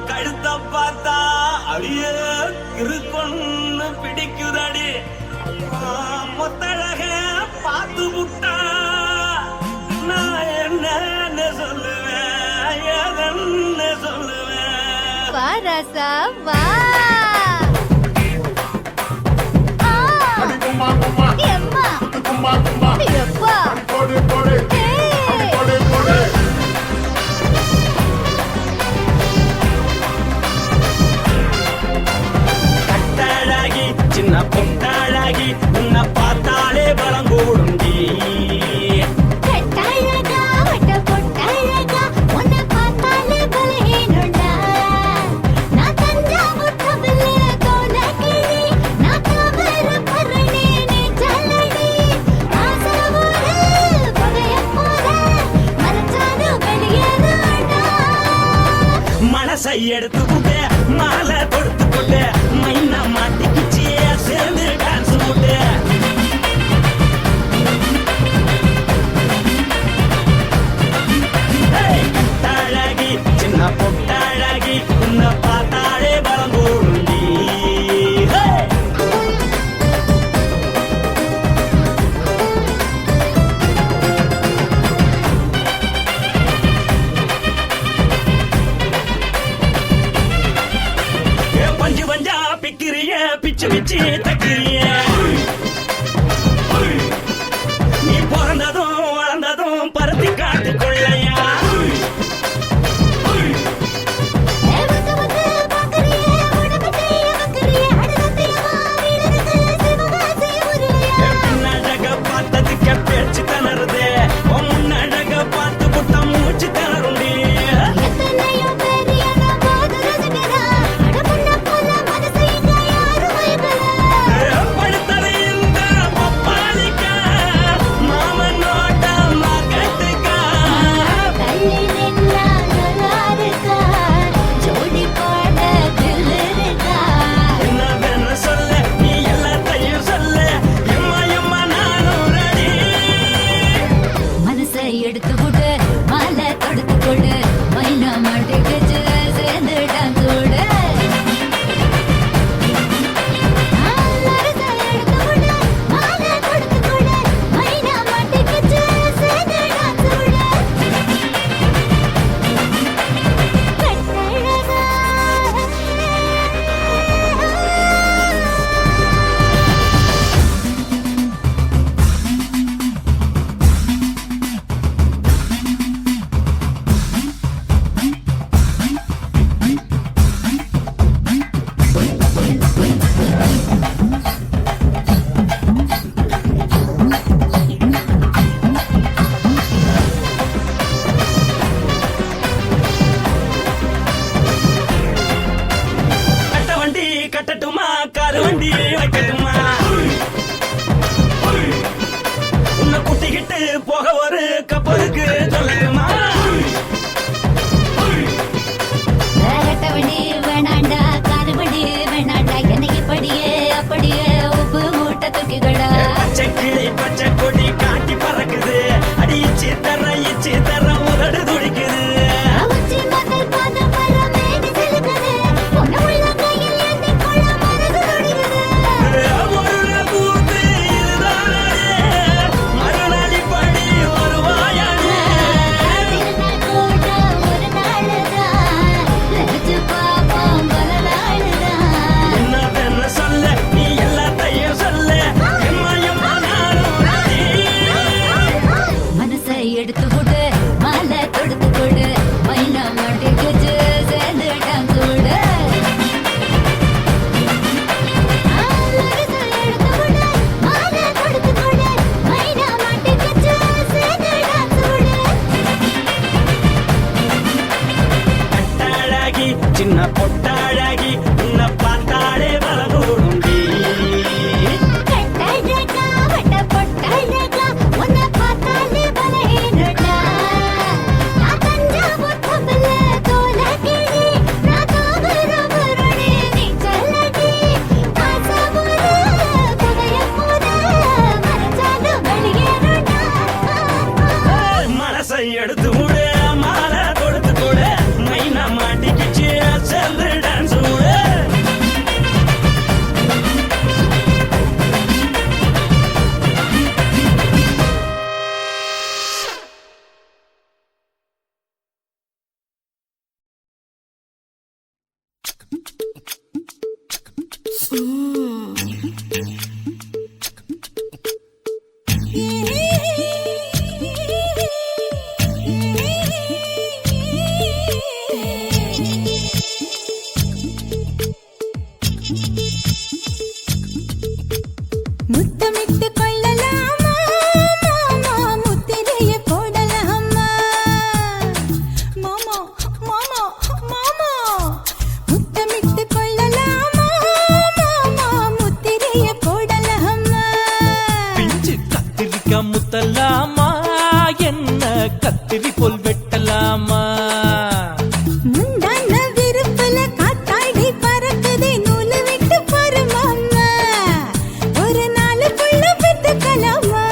கழுத்த பார்த்தா அடிய இருக்குன்னு பிடிக்குதடி முத்தழக பார்த்து விட்டா நான் என்ன சொல்லுவேன் எதன்னு சொல்லுவேன் வாராசா வா கட்டழகி சின்ன பொட்டழகி உன்னை பார்த்தாலே பலங்கூடும் எடுத்துக்கிட்டே மாலை கொடுத்துக்கிட்டே மைனா மாட்டிக்கிச்சு சேர்ந்து டான்ஸ் போட்டு கட்டழகி சின்ன பொட்டழகி உன்னை பார்த்தாலே பலம் கூடுண்டி பிச்சு பிச்சு தக்கிறிய நீ பிறந்ததும் வளர்ந்ததும் பருத்தி காட்டுக்குள்ளையா பின்னழக பார்த்ததுக்கு பேச்சு தளருது முன்னழக பார்த்து புட்ட மூச்சு தளருண்டி படுத்தலையில் மூடி வைக்கட்டுமா உன்னை குட்டிக்கிட்டு போக ஒரு கப்பலுக்கு சொல்லட்டுமா வேணாண்டா காதுபடி வேணாண்டா என்னைக்கு படியே அப்படியே உப்பு மூட்டை தூக்கிக்கடா பச்சை கிளி பச்சை கொடி காட்டி பறக்குது அடி இச்சி தர உதடு துடிக்குது உச்சி முதல் பாதம் வர மேடி செலுக்குது பொண்ணு உள்ள கையில் ஏந்தி கொள்ள மனது துடிக்குது ஒரு கூத்து இதுதானே மறுநாளி படி வருவாயானே திருநாள் கூட ஒரு நாளுதான் நினைச்சு பாப்போம் பல நாளுதான் என்ன சொல்ல நீ எல்லாத்தையும் சொல்ல எம்மா நானும் ராணி. மனசை எடுத்து கொடு மாலை தொடுத்து கொடு மைனா மாட்டிக்கிச்சு சேர்ந்துட்டான் கூட மனசை எடுத்து கொடு மாலை தொடுத்து கொடு மைனா மாட்டிக்கிச்சு சேர்ந்துட்டான் கூட கட்டாழகி சின்ன பொட்டாழகி உன்னை பார்த்தாலே வரகூடுண்டி கட்டழகா வட்ட பொட்டழகா உன்னை பார்த்தாலே பலஹீனடா நான் தஞ்சாவூர் கப்பல்ல தோலகிழி நான் தாவரபரணி நீ சொல்லடி காசாவூர் புகைய போத மறைச்சாலும் வெளியேறடா மனசை எடுத்து விடு மாலை கொடுத்து கொடு மைனா மாட்டிக்கிச்சு சேர்ந்து டான்ஸ் விடு முத்தமிட்டு கொள்ளலாமா மாமா முத்திரையை போடலாமா மாமா மாமா மாமா முத்தமிட்டு கொள்ளலாமா மாமா முத்திரையை போடலாமா பிஞ்சு கத்திரிக்காய் முத்தலாமா என்ன கத்திரி போல் வெட்டலாமா முந்தான விருப்பல காத்தாடி பறக்குதே நூலு விட்டு பாரு மாமா ஒரு நாளுக்குள்ள பெத்துக்கலாமா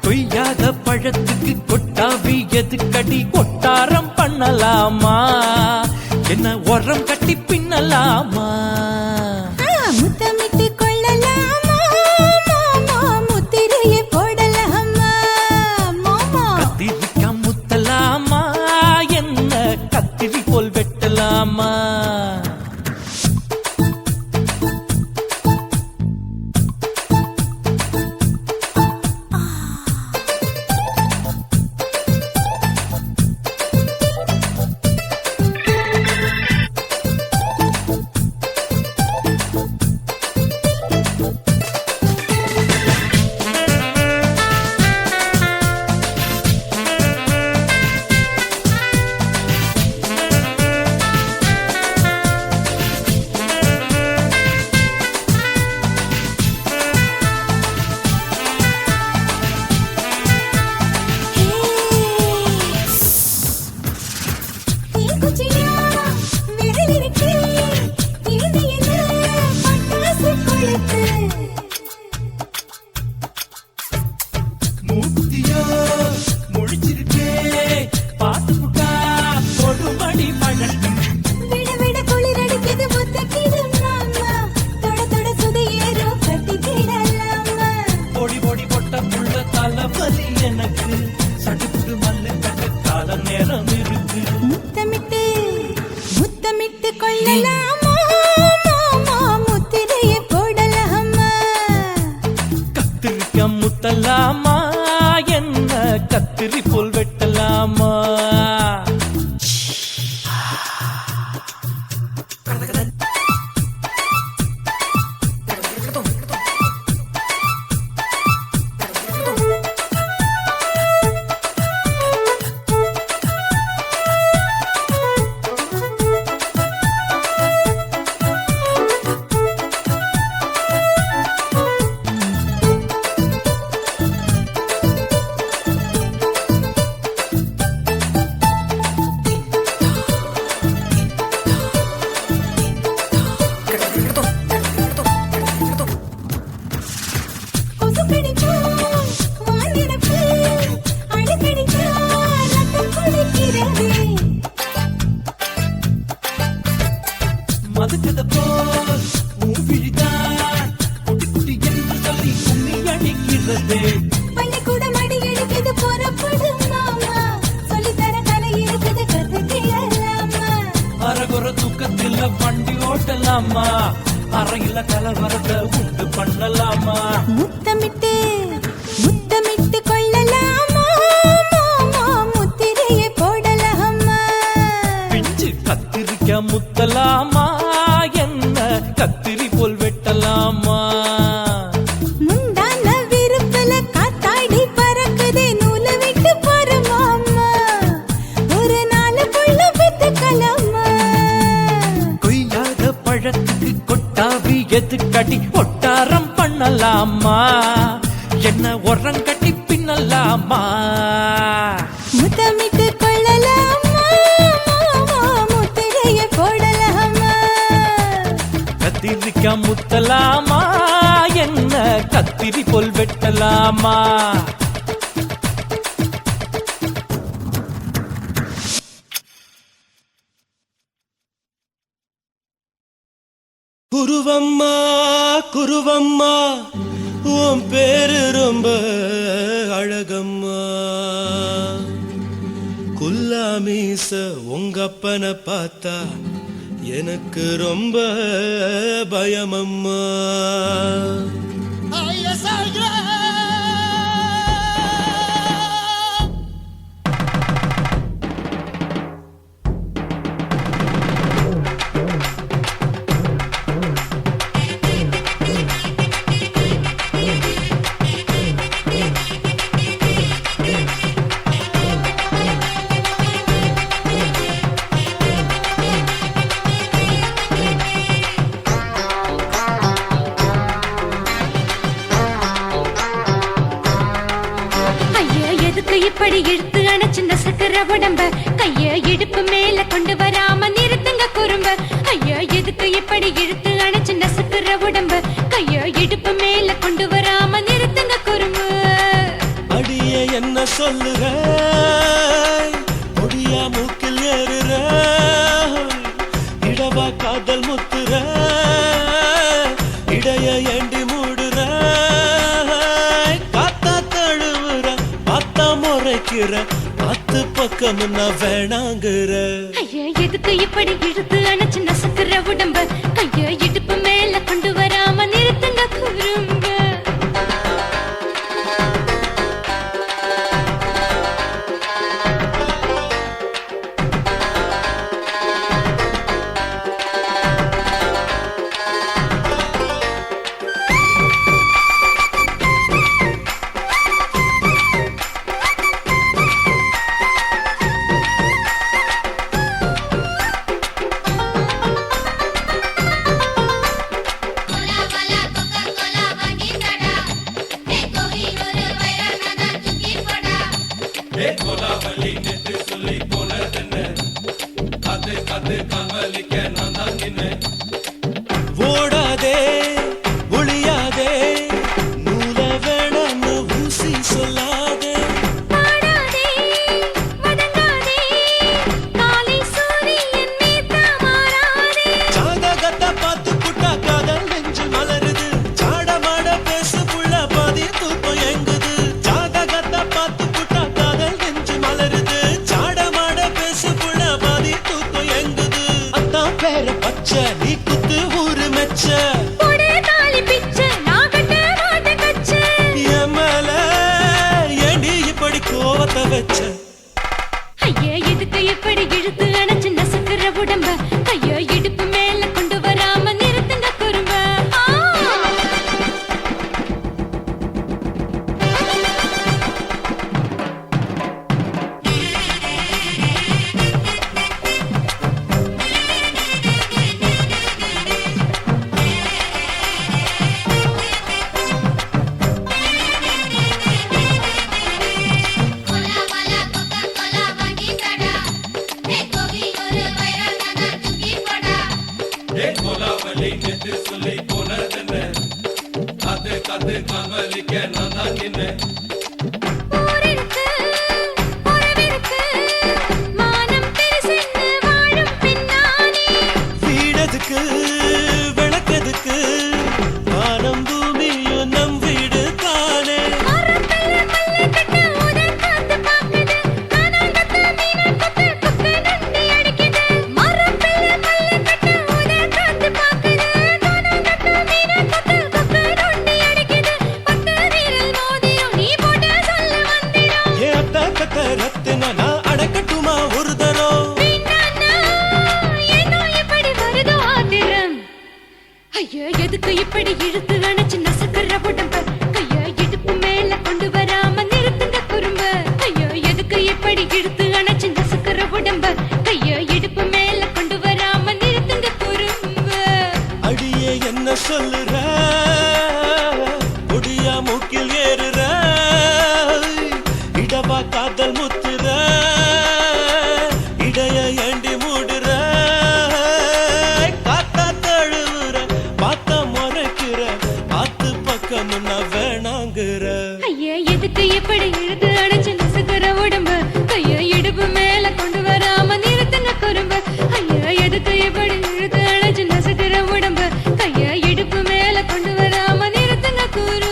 கொய்யாத பழத்துக்கு கொட்டாவி எதுக்கடி கொட்டாரம் பண்ணலாமா என்ன உரம் கட்டி பின்னலாமா முத்தமிட்டு கொள்ளலாமா மாமா முத்திரையை போடலாமா மாமா கத்திரிக்காய் முத்தலாமா என்ன கத்திரி போல் வெட்டலாமா குச்சியா விரல் இருக்கு இது என்ன பட்டாசு கொளுத்து மூத்தியோ முழிச்சிருக்கே பாத்து புட்டா கொடுமடி மழை விட விட குளிர் அடிக்குது முத்தக்கிது மாமா தொட தொட சுதி ஏறும் கட்டிக்கிடலாமா பொடி பொடி பொட்ட புள்ள தலைவலி எனக்கு சடுக்கு மல்லு கட்ட கால நேரம் இருக்கு முத்தமிட்டு முத்தமிட்டு கொள்ளலாமா மாமா முத்திரையை போடலாமா கத்திரிக்காய் முத்தலாமா என்ன கத்திரி போல் வெட்டலாமா இருக்குதே. பள்ளிக்கூட மடி எடுக்குது புறப்படு மாமா சொல்லித்தர கலை இருக்குது கத்துக்கலாமா அரகுற தூக்கத்தில் வண்டி ஓட்டலாமா அறையில கலவரத்தை உண்டு பண்ணலாமா முத்தமிட்டு முத்தமிட்டு கொள்ளலாமா மாமா முத்திரையை போடலாமா பிஞ்சு கத்திரிக்க முத்தலாமா என்ன கத்திரி போல் வெட்டலாமா முந்தான விருப்பல காத்தாடி பறக்குதே நூலை விட்டு போற மாமா ஒரு நாளுக்குள்ள வித்துக்கலாமா கொய்யாத பழத்துக்கு கொட்டாவி எதுக்கடி ஒட்டாரம் பண்ணலாமா என்ன உரங்கட்டி பின்னலாமா முத்தமிட்டு கொள்ளலாமா மாமா முத்திரையை போடலாமா கத்திரிக்க முத்தலாமா என்ன கத்திரி போல் வெட்டலாமா குருவம்மா குருவம்மா உன் பேரு ரொம்ப அழகம்மா குல்லாமீச உங்க அப்பனை பார்த்தா எனக்கு ரொம்ப பயமம்மா ஐயா எதுக்கு இப்படி இழுத்து அணைச்சு நசுக்கிற உடம்ப கைய இடுப்பு மேல கொண்டு வராம நிறுத்துங்க குறும்ப ஐயா எதுக்கு இப்படி இழுத்து அணைச்சு நசுக்கிற உடம்ப கைய இடுப்பு மேல கொண்டு வராம நிறுத்துங்க குறும்பு அடியே என்ன சொல்லுற முடியா மூக்கில் ஏறுற இடவா காதல் முத்துற இடைய ஏண்டி மூடுற காத்தா தழுவுற பார்த்தா முறைக்கிற பத்து பக்கம் நான் வேணாங்குற ஐயா எதுக்கு இப்படி இழுத்து அணைச்சு நசுக்கிற உடம்ப கைய இடுப்பு மேல கொண்டு வராம நிறுத்துங்க குறும்ப ஓடாதே ஒளியாதே நூல வேணான்னு ஊசி சொல்லாதே பாடாதே வதங்காதே காலை சூரியன் மீதா மாறாதே ஜாதகத்தை பார்த்து புட்டா காதல் நெஞ்சு மலருது சாடமாட பேசு புள்ள பாதி தூக்கம் எங்குது ஜாதகத்தை பார்த்து புட்டா காதல் நெஞ்சு மலருது சாடமாட பேசு புள்ள பாதி தூக்கம் எங்குது அத்தான் பேர பச்சை நீ குத்து ஊரு மெச்ச போடே தாலி பிச்சை நான் கட்ட மாட்ட கச்சை என் மேல ஏண்டி இப்படி கோவத்தை வச்ச ஐயா எதுக்கு இப்படி இழுத்து அணைச்சு நசுக்கிற உடம்ப கைய இடுப்பு மேல கொண்டு வராம நிறுத்துங்க குறும்ப ஊரிருக்கு உறவிருக்கு மானம் பெருசென்னு வாழும் பின்னானே வீடதுக்கு விளக்கதுக்கு வானம் பூமியும் நம் வீடு தானே இழுத்து அணைச்சு நசுக்கிற உடம்ப கைய இடுப்பு மேல கொண்டு வராம நிறுத்துங்க குறும்ப ஐயோ எதுக்கு இப்படி இழுத்து அணைச்சு நசுக்கிற உடம்ப கைய இடுப்பு மேல கொண்டு வராம நிறுத்துங்க குறும்ப அடியே என்ன சொல்லுற முடியா மூக்கில் ஏறுற இடவா காதல் முத்துற இடைய ஏண்டி மூடுற காத்தா தழுவுற பார்த்த முறைக்கிற பார்த்து பக்கம் நான் வேணாங்குற ஐயா எதுக்கு இப்படி இழுத்து அடைச்சு நசுக்கிற உடம்பு கைய இடுப்பு மேல கொண்டு வராம நிறுத்துங்க குறும்பு ஐயா எதுக்கு இப்படி இழுத்து அடைச்சு நசுக்கிற உடம்பு கைய இடுப்பு மேல கொண்டு வராம நிறுத்துங்க குறும்பு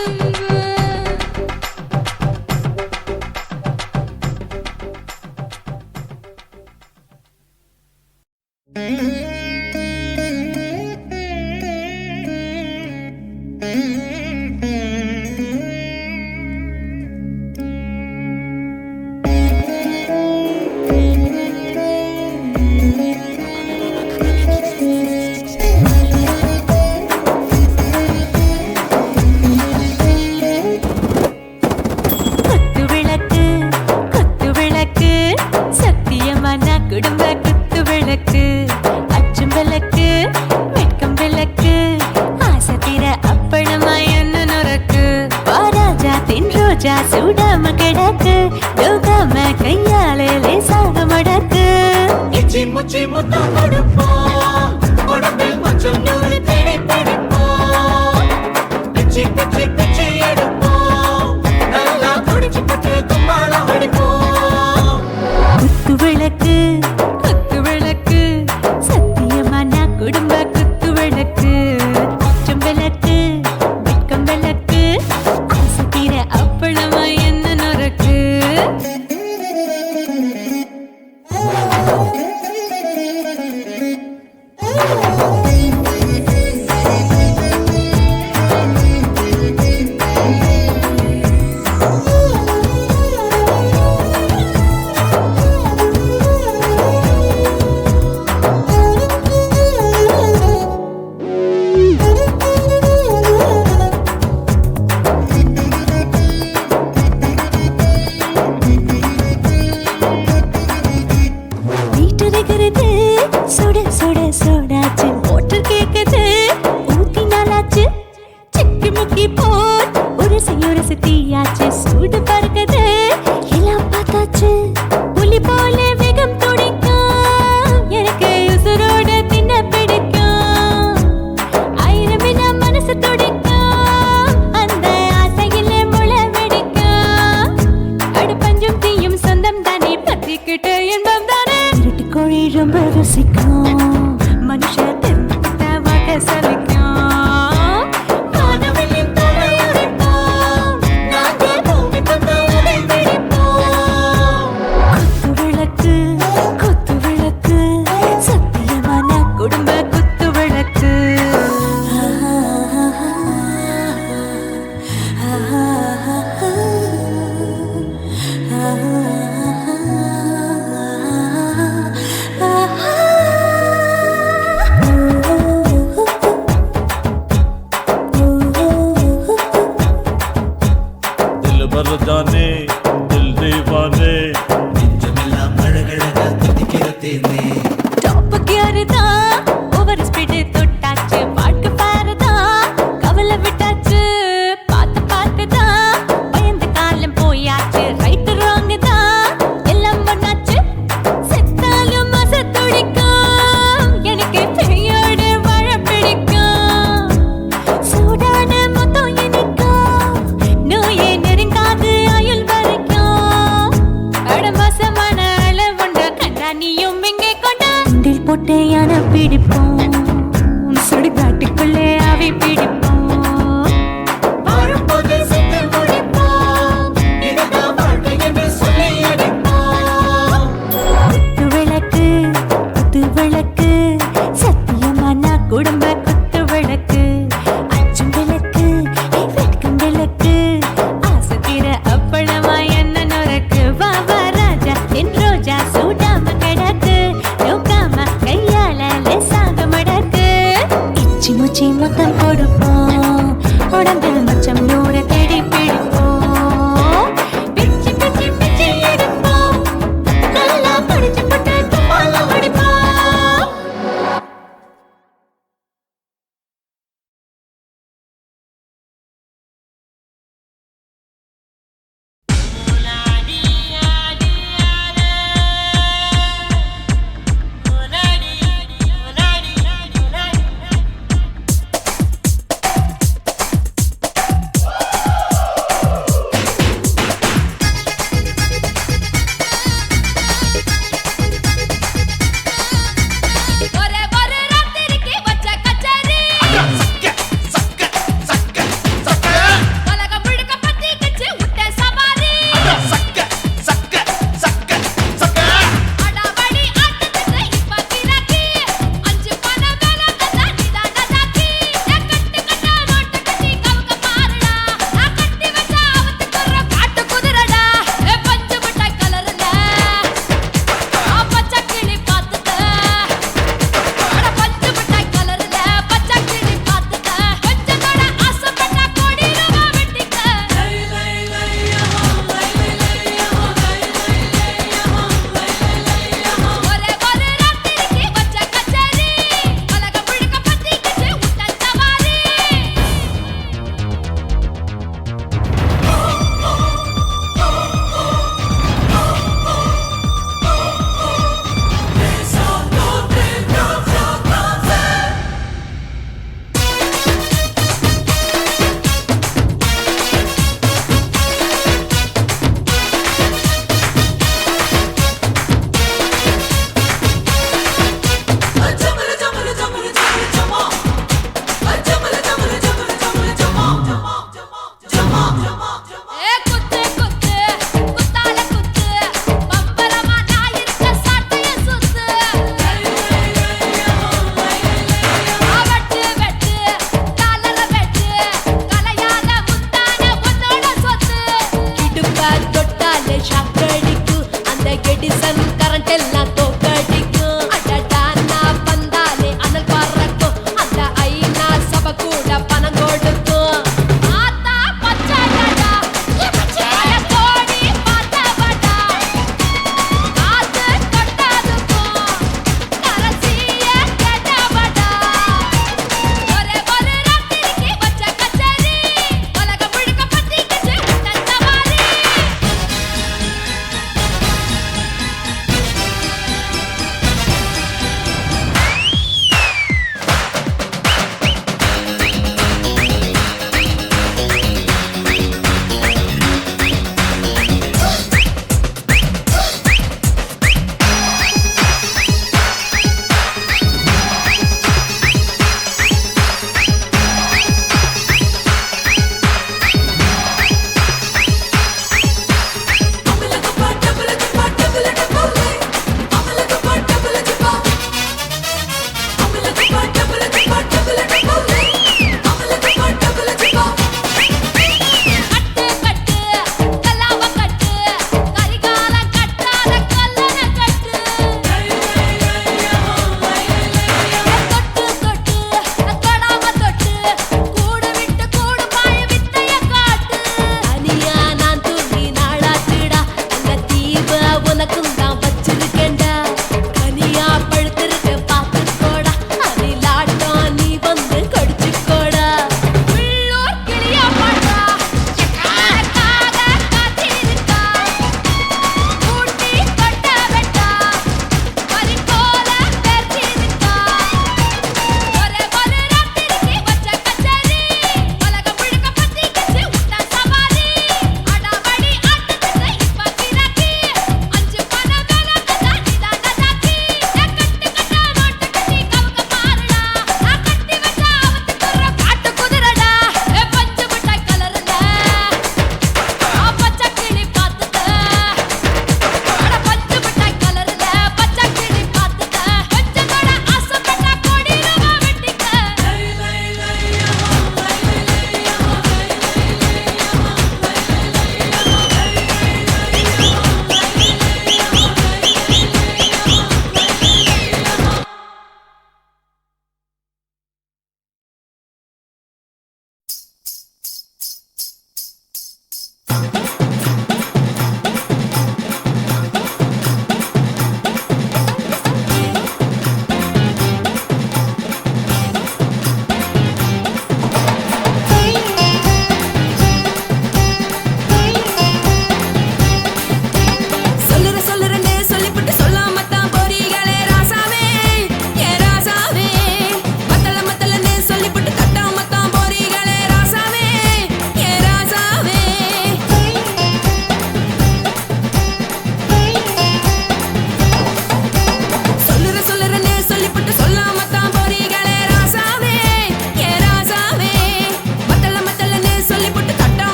குடும்ப குத்து விளக்கு அச்சும் விளக்கு வெட்கம் விளக்கு ஆசை தீர அப்பளமா என்ன நொறக்கு வாராஜா தின் ரோஜா சூடாம கிடக்கு யோகாம கையாலே லேசாக மடக்கு இச்சி முச்சி முத்தம் கொடுப்போம் உடம்பில் கொஞ்சம் நூறு தேடி பிடிப்போம் பிச்சி பிச்சி பிச்சி எடுப்போம் நல்லா குடிச்சு பட்டு கும்மாளம் அடிப்போம் குத்து விளக்கு குத்து விளக்கு சத்தியமான குடும்ப குத்து விளக்கு அச்சம் விளக்கு வெட்கம் விளக்கு ஆசை தீர அப்பளமா என்ன நொறக்கு சுட சுட சோடாச்சு மோட்டர் கேக்குது ஊத்தி நாளாச்சு சிக்கி முக்கி போட் ஒரு தீயாச்சு சூடு பறக்குது எல்லாம் பார்த்தாச்சு புலி போல வேகம் துடிக்கும் எனக்கு உசுரோட தின்ன பிடிக்கும் ஆயிரம் மனசு துடிக்கும் அந்த ஆசையில முளை வெடிக்கும் அடுப்பஞ்சும் தீயும் சொந்தம் தானே பத்திக்கிட்டு இன்பம் தானே கோழி ரொம்ப ருசிக்கும் மனுஷ தெரிஞ்சுக்கிட்ட வாக்க சலிக்கும் வானவெளியின் தலை உடைப்போம் நாங்கள் பூமி கொண்டு அதை வெடிப்போம் குத்து விளக்கு சத்தியமான குடும்ப குத்து விளக்கு जाने दिल दीवाने நெஞ்சமெல்லாம் அழகழகா துடிக்கிற தேனே டாப் கியர் தான் ஓவர் ஸ்பீட் தொட்டாச்சு பாட்டு பாருதா கவலை விட்டாச்சு பார்த்து தான் பயந்து காலம் போயாச்சு ரைட் ராங் தான் எல்லாம் பண்ணாச்சு செத்தாலும் மச துடிக்கும் எனக்கு பெரியோட வாழ பிடிக்கும் சூடான மொத்தம் இனிக்கும் நோயே நெருங்காது ஆயுள் வரைக்கும் அடமசமான அளவுண்ட கண்டா நீயும் இங்கே கொண்டா உண்டில் போட்டு யானை பிடிப்போம் சுடுகாட்டுக்குள்ளே அவை பிடிப்போம் வாழும்போது செத்து முடிப்போம் இதுதான் வாழ்க்கை என்று சொல்லி அடிப்போம் குத்து விளக்கு சத்தியமான குடும்ப குத்து விளக்கு அச்சும் விளக்கு வெட்கம் விளக்கு ஆசை தீர அப்பளமா என்ன நொறக்கு வா ராஜா என் ரோஜா சூடாம கிடக்கு நோக்காம கையால லேசாக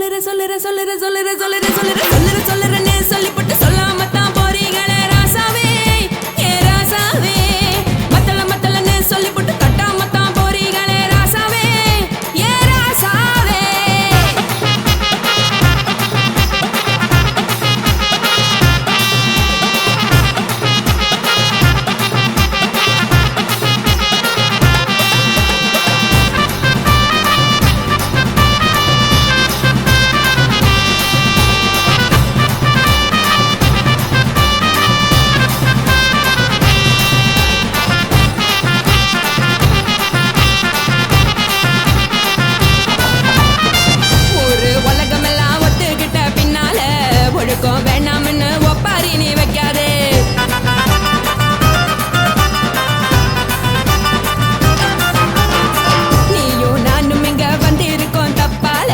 சொல்லுறேன்னு சொல்லிப்பட்டு சொல்லாமத்தான் போறீங்களே ராசாவே ஏ ராசாவே மத்தலன்னு சொல்லிப்பட்டு தட்டாமத்தான் போறீங்களே ராசாவே ஏ ராசாவே வேணாம்னு ஒப்பாரி நீ வைக்காதே நீயும் நானும் இங்க வந்து இருக்கோம் தப்பால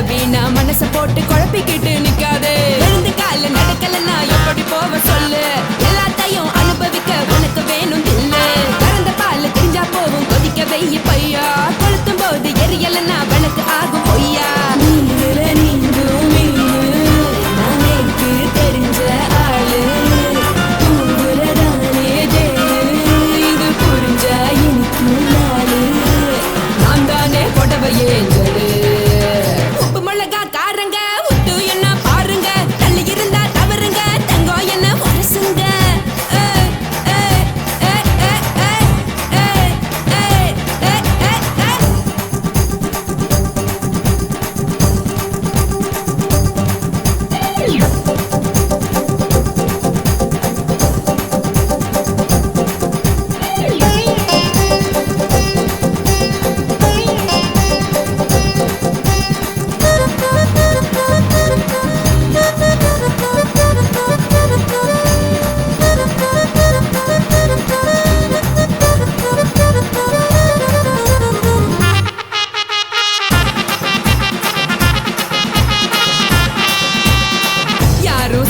வீணா மனச போட்டு குழப்பிக்கிட்டு நிக்காதே எழுந்து கால நடக்கலன்னா எப்படி போவ சொல்லு எல்லாத்தையும் அனுபவிக்க உனக்கு வேணும் தில்லு கறந்த பால் தெரிஞ்சா போவும் கொதிக்க வெய்ய பையா கொளுத்தும் போது எரியலன்னா விளக்கு ஆகும் பொய்யா தெரிஞ்ச ஆளு தூங்குறதானே இது புரிஞ்ச எனக்கு நாளு நான் தானே கொடவையே உப்பு மிளகா காரங்க உட்டு என்ன பாருங்க தள்ளி இருந்தா தவறுங்க தங்கம் என்ன வரசுங்க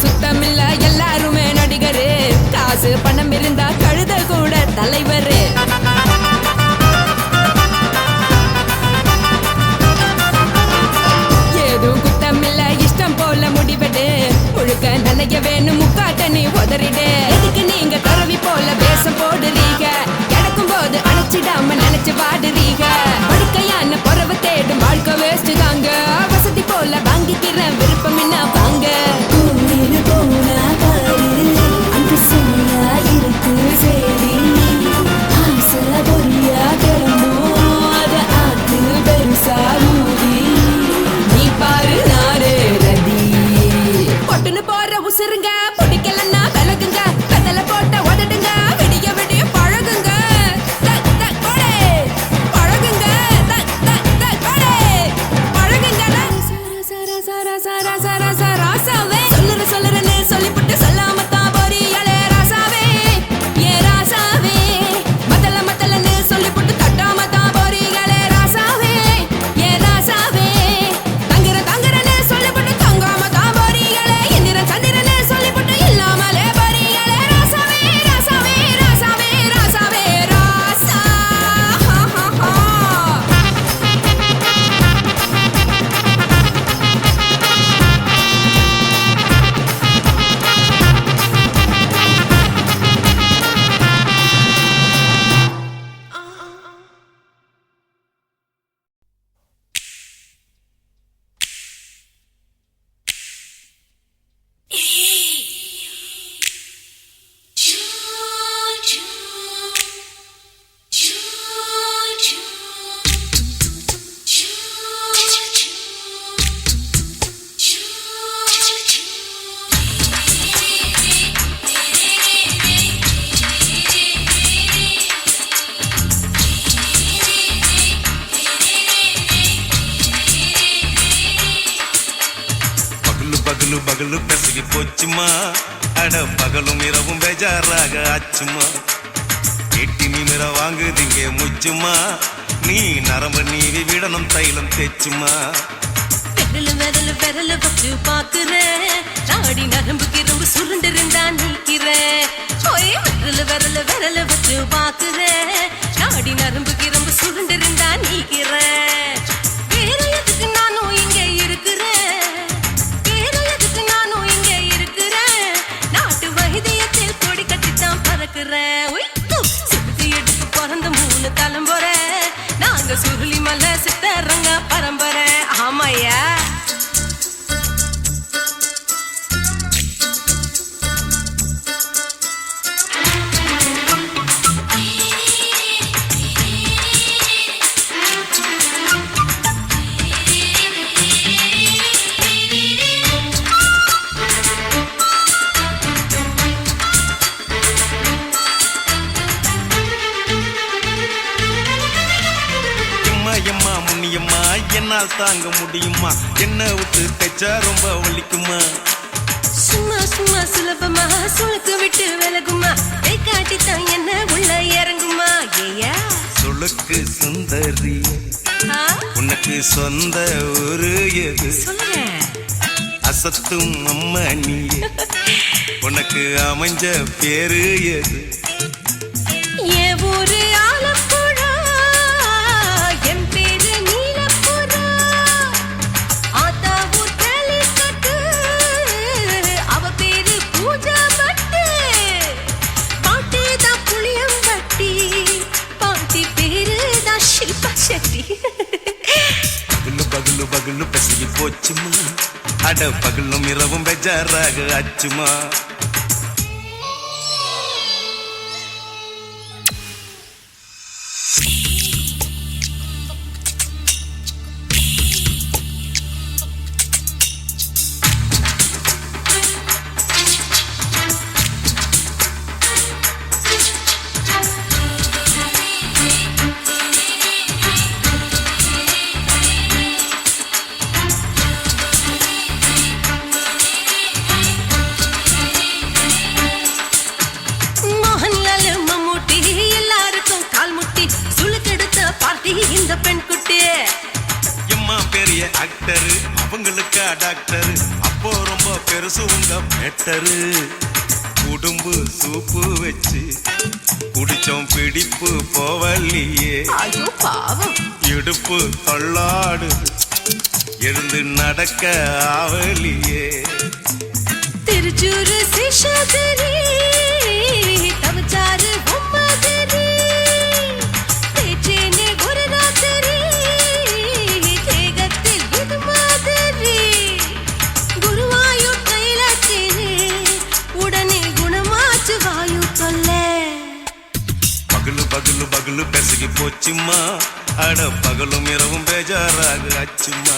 சுத்தமில்ல எல்லாருமே நடிகரு காசு பணம் இருந்தா கழுத கூட தலைவரு ஏதும் குத்தமில்ல இஷ்டம் போல முடிவெடு முழுக்க நினைக்க வேணும் முக்காட்ட நீ உதறிடு எதுக்கு நீங்க கரவி போல வேஷம் போடுறீங்க கிடக்கும் போது அணைச்சிடாம நினைச்சு வாடுறீங்க படுக்கையான பொறவு தேடும் வாழ்க்கை வேஸ்ட் தாங்க வசதி போல வாங்கிக்கிறேன் விருப்பம் என்ன வாங்க போனா பாரு அந்த சுமையா இருக்கு சரி ஆசை பொரியா கிளம்பும் அத ஆத்து பெருசா ஊதி நீ பாரு நானே ரதி பொட்டுன்னு போற உசுருங்க பிடிக்கலன்னா விலகுங்க கதல போட்ட உதடுங்க விடிய விடிய பழகுங்க பழகுங்க பழகுங்க ராசாவே சொல்லுறேன்னு சொல்லிப்புட்டு சொல்லாமத்தான் போறீங்களே ராசாவே ஏ ராசாவே மத்தலன்னு சொல்லிப்புட்டு தட்டாமத்தான் போறீங்களே ராசாவே ஏ ராசாவே தங்குறேன்னு சொல்லிப்புட்டு தங்காமத்தான் போறீங்களே இந்திரன் சந்திரன்னு சொல்லிப்புட்டு இல்லாமலே போறீங்களே ராசாவே ராசாவே ராசாவே ராசாவே ராசா பகலு பெசகி போச்சுமா அட பகலும் இரவும் பேஜாராக ஆச்சுமா எட்டி நிமிர வாங்குதிங்க முச்சுமா நீ நரம்பு நீவி விடணும் தைலம் தேச்சுமா விரல வச்சு பாக்குறேன் நாடி நரம்பு கிரம்பு சுருண்டிருந்தா நிற்கிறேன் விரல வச்சு பாக்குறேன் நாடி நரம்பு கிரம்பு சுருண்டிருந்தா நிற்கிறேன் வேற எதுக்கு நானும் இங்க இருக்கிறேன் தாங்க முடியுமா? என்ன விட்டு தைச்சா ரொம்ப வலிக்குமா? சும்மா சும்மா சுலபமா சுளுக்கு விட்டு விலகுமா? கை காட்டித்தான் என்ன உள்ள இறங்குமா? ஏயா சுளுக்கு சுந்தரி உனக்கு சொந்த ஊரு எது? சொல்றேன் அசத்தும் அம்மா நீ உனக்கு அமைஞ்ச பேரு எது? என் ஊரு ஆலப்புழா, என் பேரு நீலப்புறா. ஆத்தா ஊர் கேலிக்கட்டு, அவ பேரு பூஜா பட்டு. பாட்டுதான் புளியம்பட்டி, பாட்டி பேரு தான் ஷில்பா செட்டி. பகலு பகலு பகலு பசிக்கு போச்சுமா, அட பகலும் இரவும் பெஜாராக ஆச்சுமா. இந்த பெண் குட்டி எம்மா பெரிய ஆக்டரு, அவங்களுக்கா டாக்டரு, அப்போ ரொம்ப பெருசு உங்க மேட்டரு. குடும்பு சூப்பு வச்சு குடிச்சோம் பிடிப்பு போவல்லையே. ஐயோ பாவம் இடுப்பு தள்ளாடு எழுந்து நடக்க ஆவலியே. திருச்சூரு சிஷாதிரி தவச்சாரு பொம்மதிரி தேச்சேனே குருநாதரி தேகத்தில் இது மாதிரி குருவாயூர் கைலாச்சேனே உடனே குணமாச்சு வாயு சொல்ல. பகலு பகலு பகலு பெசகி போச்சுமா, அட பகலும் இரவும் பேஜாராக ஆச்சுமா.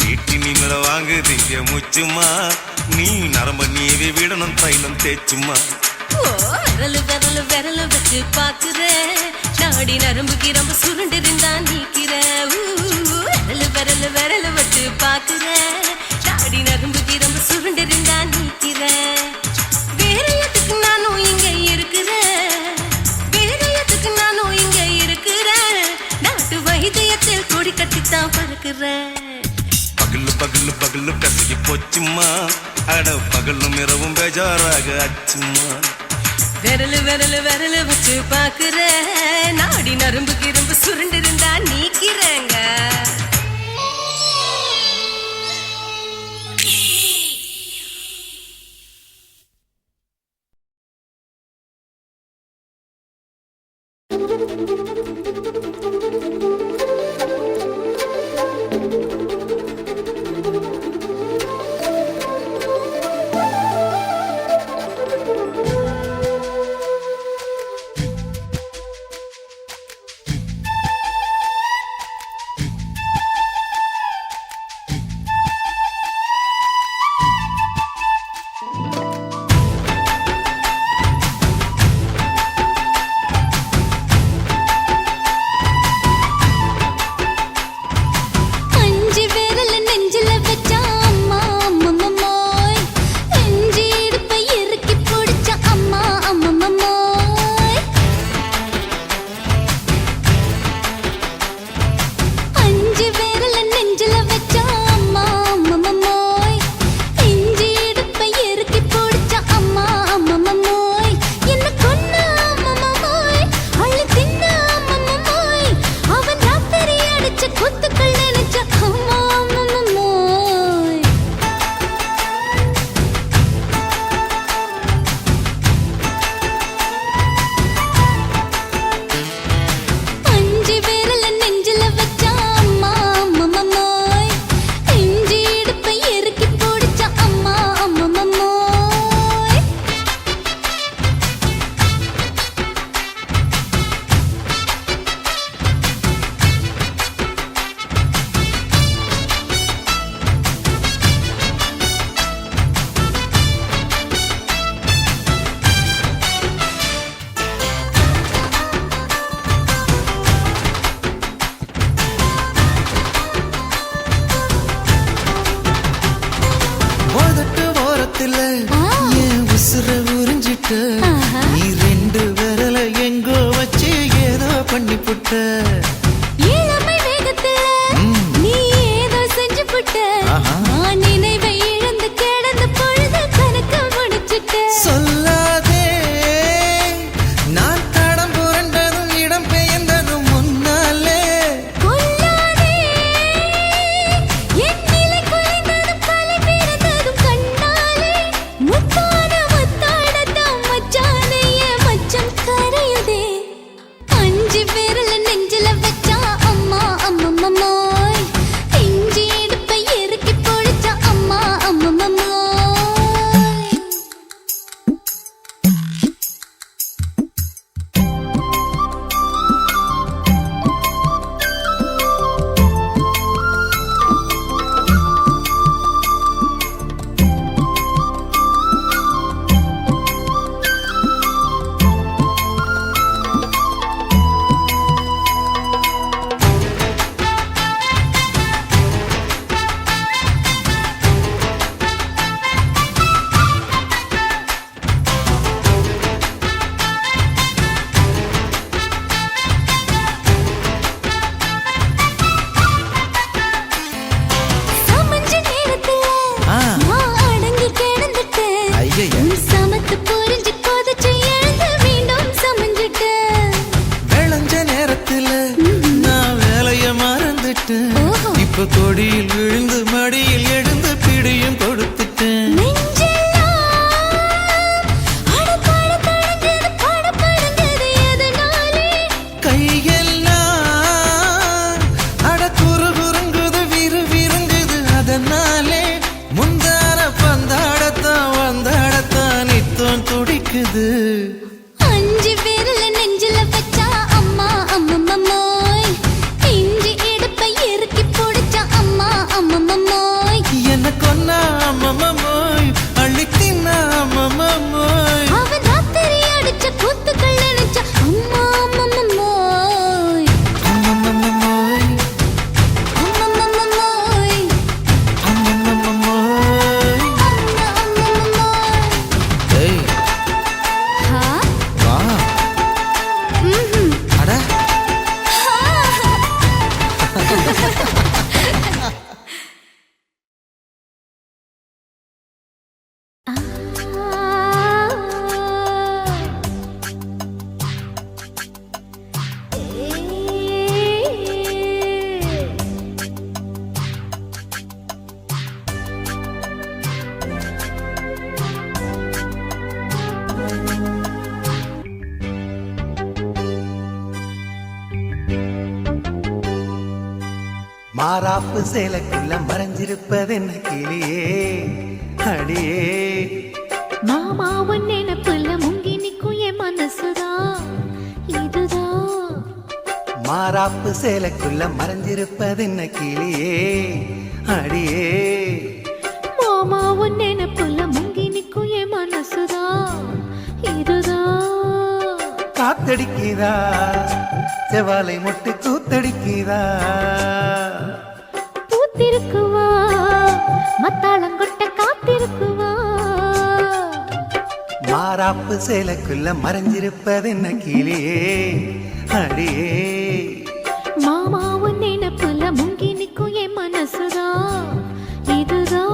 நீட்டி நீங்கள வாங்குதீங்க முச்சுமா, நீ நரம்ப நீவி விடணும் தைலம் தேச்சுமா. விரலு விரலு விரலு வச்சு பாக்குறேன், நாடி நரம்பு கிரம்பு சுருண்டு இருந்தா நீக்கிறேன். விரலு விரலு விரலு வச்சு பாக்குறேன், நாடி நரம்பு கிரம்பு சுருண்டு இருந்தா நீக்கிறேன். வேற எதுக்கு நானும் இங்க இருக்கிறேன், வேற எதுக்கு நானும் இங்க இருக்கிறேன். நாட்டு வைத்தியத்தில் கொடி கட்டித்தான் பறக்கிறேன். பகலு பகலு பகலு பெசகி போச்சுமா, அட பகலும் இரவும் பேஜாராக ஆச்சுமா. விரலு விரலு விரலு வச்சு பாக்குறேன், நாடி நரம்பு கிரம்பு சுருண்டு இருந்தா நீக்கிறேங்க. புட்ட நீ ரெண்டு விரல எங்கோ வச்சு ஏதோ பண்ணி புட்ட இளமை வேகத்துல நீ ஏதோ செஞ்சு புட்ட நான் நினைவை இழந்து கிடந்த பொழுது கணக்க முடிச்சிட்ட சொல்லாதே நான் தடம் புரண்டதும் இடம் பெயர்ந்ததும் முன்னாலே கொல்லாதே என் நிலை குலைந்ததும் கலை பிறந்ததும் கண்ணாலே முத்தான முத்தாடத்தான் மச்சானைய மச்சம் கரையுதே அஞ்சு விரல நெஞ்சில வச்சா அம்மா அம்மம்மோய் இஞ்சி இடுப்பை இறுக்கி பொழிச்சா அம்மா அம்மம்மோய் சமஞ்ச நேரத்துல நான் அடங்கி கிடந்துட்டேன் ஐயைய. சமத்து புரிஞ்சு கொதிச்சு எழுந்து மீண்டும் சமஞ்சிட்டேன் விளைஞ்ச நேரத்துல நான் வேலைய மறந்துட்டேன் ஓஹோ. இப்ப கொடியில் விழுந்து மடியில் எழுந்து பிடியும் கொடுத்துட்டேன் நெஞ்செல்லாம் அடப்பாட தடங்குது படபடங்குது எதனாலே கையெல்லாம் அட குறுகுறுங்குது விறுவிறுங்குது அதனாலே முந்தான பந்தாடத்தான் வந்தாடத்தான் நித்தம் துடிக்குது அஞ்சு விரல நெஞ்சில வச்சா அம்மா அம்மம்மோய் இஞ்சி இடுப்பை இறுக்கி பொடிச்சா அம்மா அம்மம்மோய் என்ன கொன்னா அம்மம்மோய் அள்ளி தின்னா அம்மம்மோய் அவன் ராத்திரி அடிச்ச கூத்துக்கள் நினைச்சா அம்மா அம்மம்மோய் அம்மம்மோய் அம்மம்மோய் அம்மம்மோய் அம்மா அம்மம்மோய் ஏய் ஹா வா ம்ஹும் அட மாறாப்பு சேலைக்குள்ள மறைஞ்சிருப்பதென்ன கிளியே அடியே மாமா உன் நினைப்புல முங்கி நிக்கும் என் மனசுதான் இதுதான் மாறாப்பு சேலைக்குள்ள மறைஞ்சிருப்பதென்ன கிளியே அடியே மாமா உன் நினைப்புல முங்கி நிக்கும் என் மனசுதான் இதுதான் காத்தடிக்குதா செவாலை முட்டு கூத்தடிக்குதா பூத்திருக்குவா மத்தாளங்கொட்ட காத்திருக்குவா மாறாப்பு சேலைக்குள்ள மறைஞ்சிருப்பதென்ன கிளியே அடியே மாமா உன் நினைப்புல முங்கி நிக்கும் என் மனசுதான் இதுதான்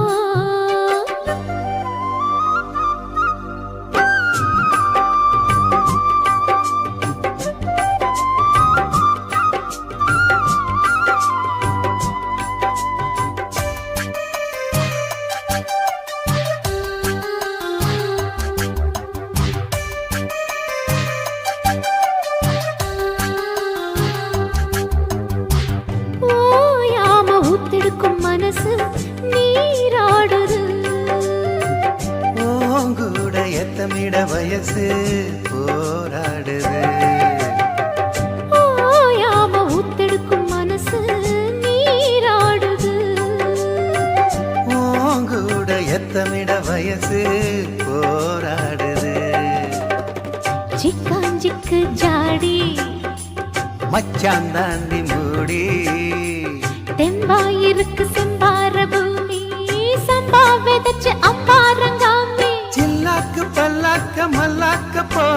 ஓயாம ஊத்தெடுக்கும் மனசு நீராடுது ஓங்கூட எத்தமிட வயசு போராடுது ஓயாம ஊத்தெடுக்கும் மனசு நீராடுது ஓங்கூட எத்தமிட வயசு போராடுது சிக்காஞ்சிக்கு ஜாடி மச்சான் தாண்டி மூடி தெம்பாயிருக்கு செம்பார பூமி சம்பா விதைச்சு அம்பாரங்காமி சில்லாக்கு பல்லாக்க மல்லாக்க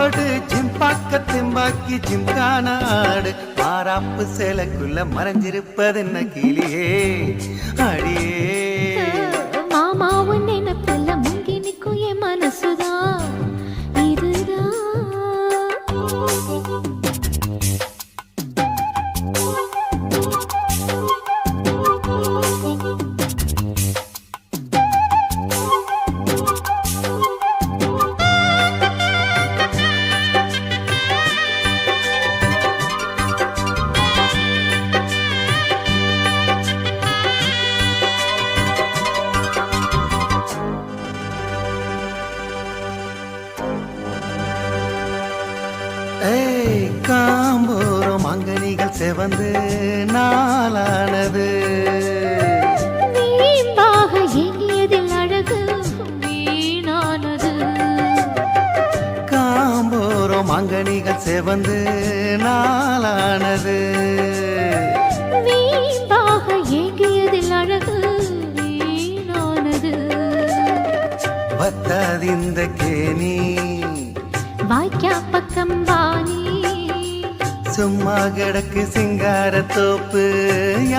போடு ஜிம்பாக்க திம்பாக்கி ஜிம்கான ஆடு மாறாப்பு சேலைக்குள்ள மறைஞ்சிருப்பதென்ன கிளியே அடியே மாமாவும் நினைப்பில்ல முங்கி நிற்கும் என் மனசுதான் இதுதான். ஏய் காம்போரம் அங்கனிகள் செவந்து நாளானது வீம்பாக எண்ணியதில் அழகு வீணானது. காம்போரம் அங்கனிகள் செவந்து நாளானது வீம்பாக எண்ணியதில் அழகு வீணானது. வத்தாதிந்த கேணி வாய்க்கா பக்கம் வாணி சும்மா கிடக்கு சிங்கார தோப்பு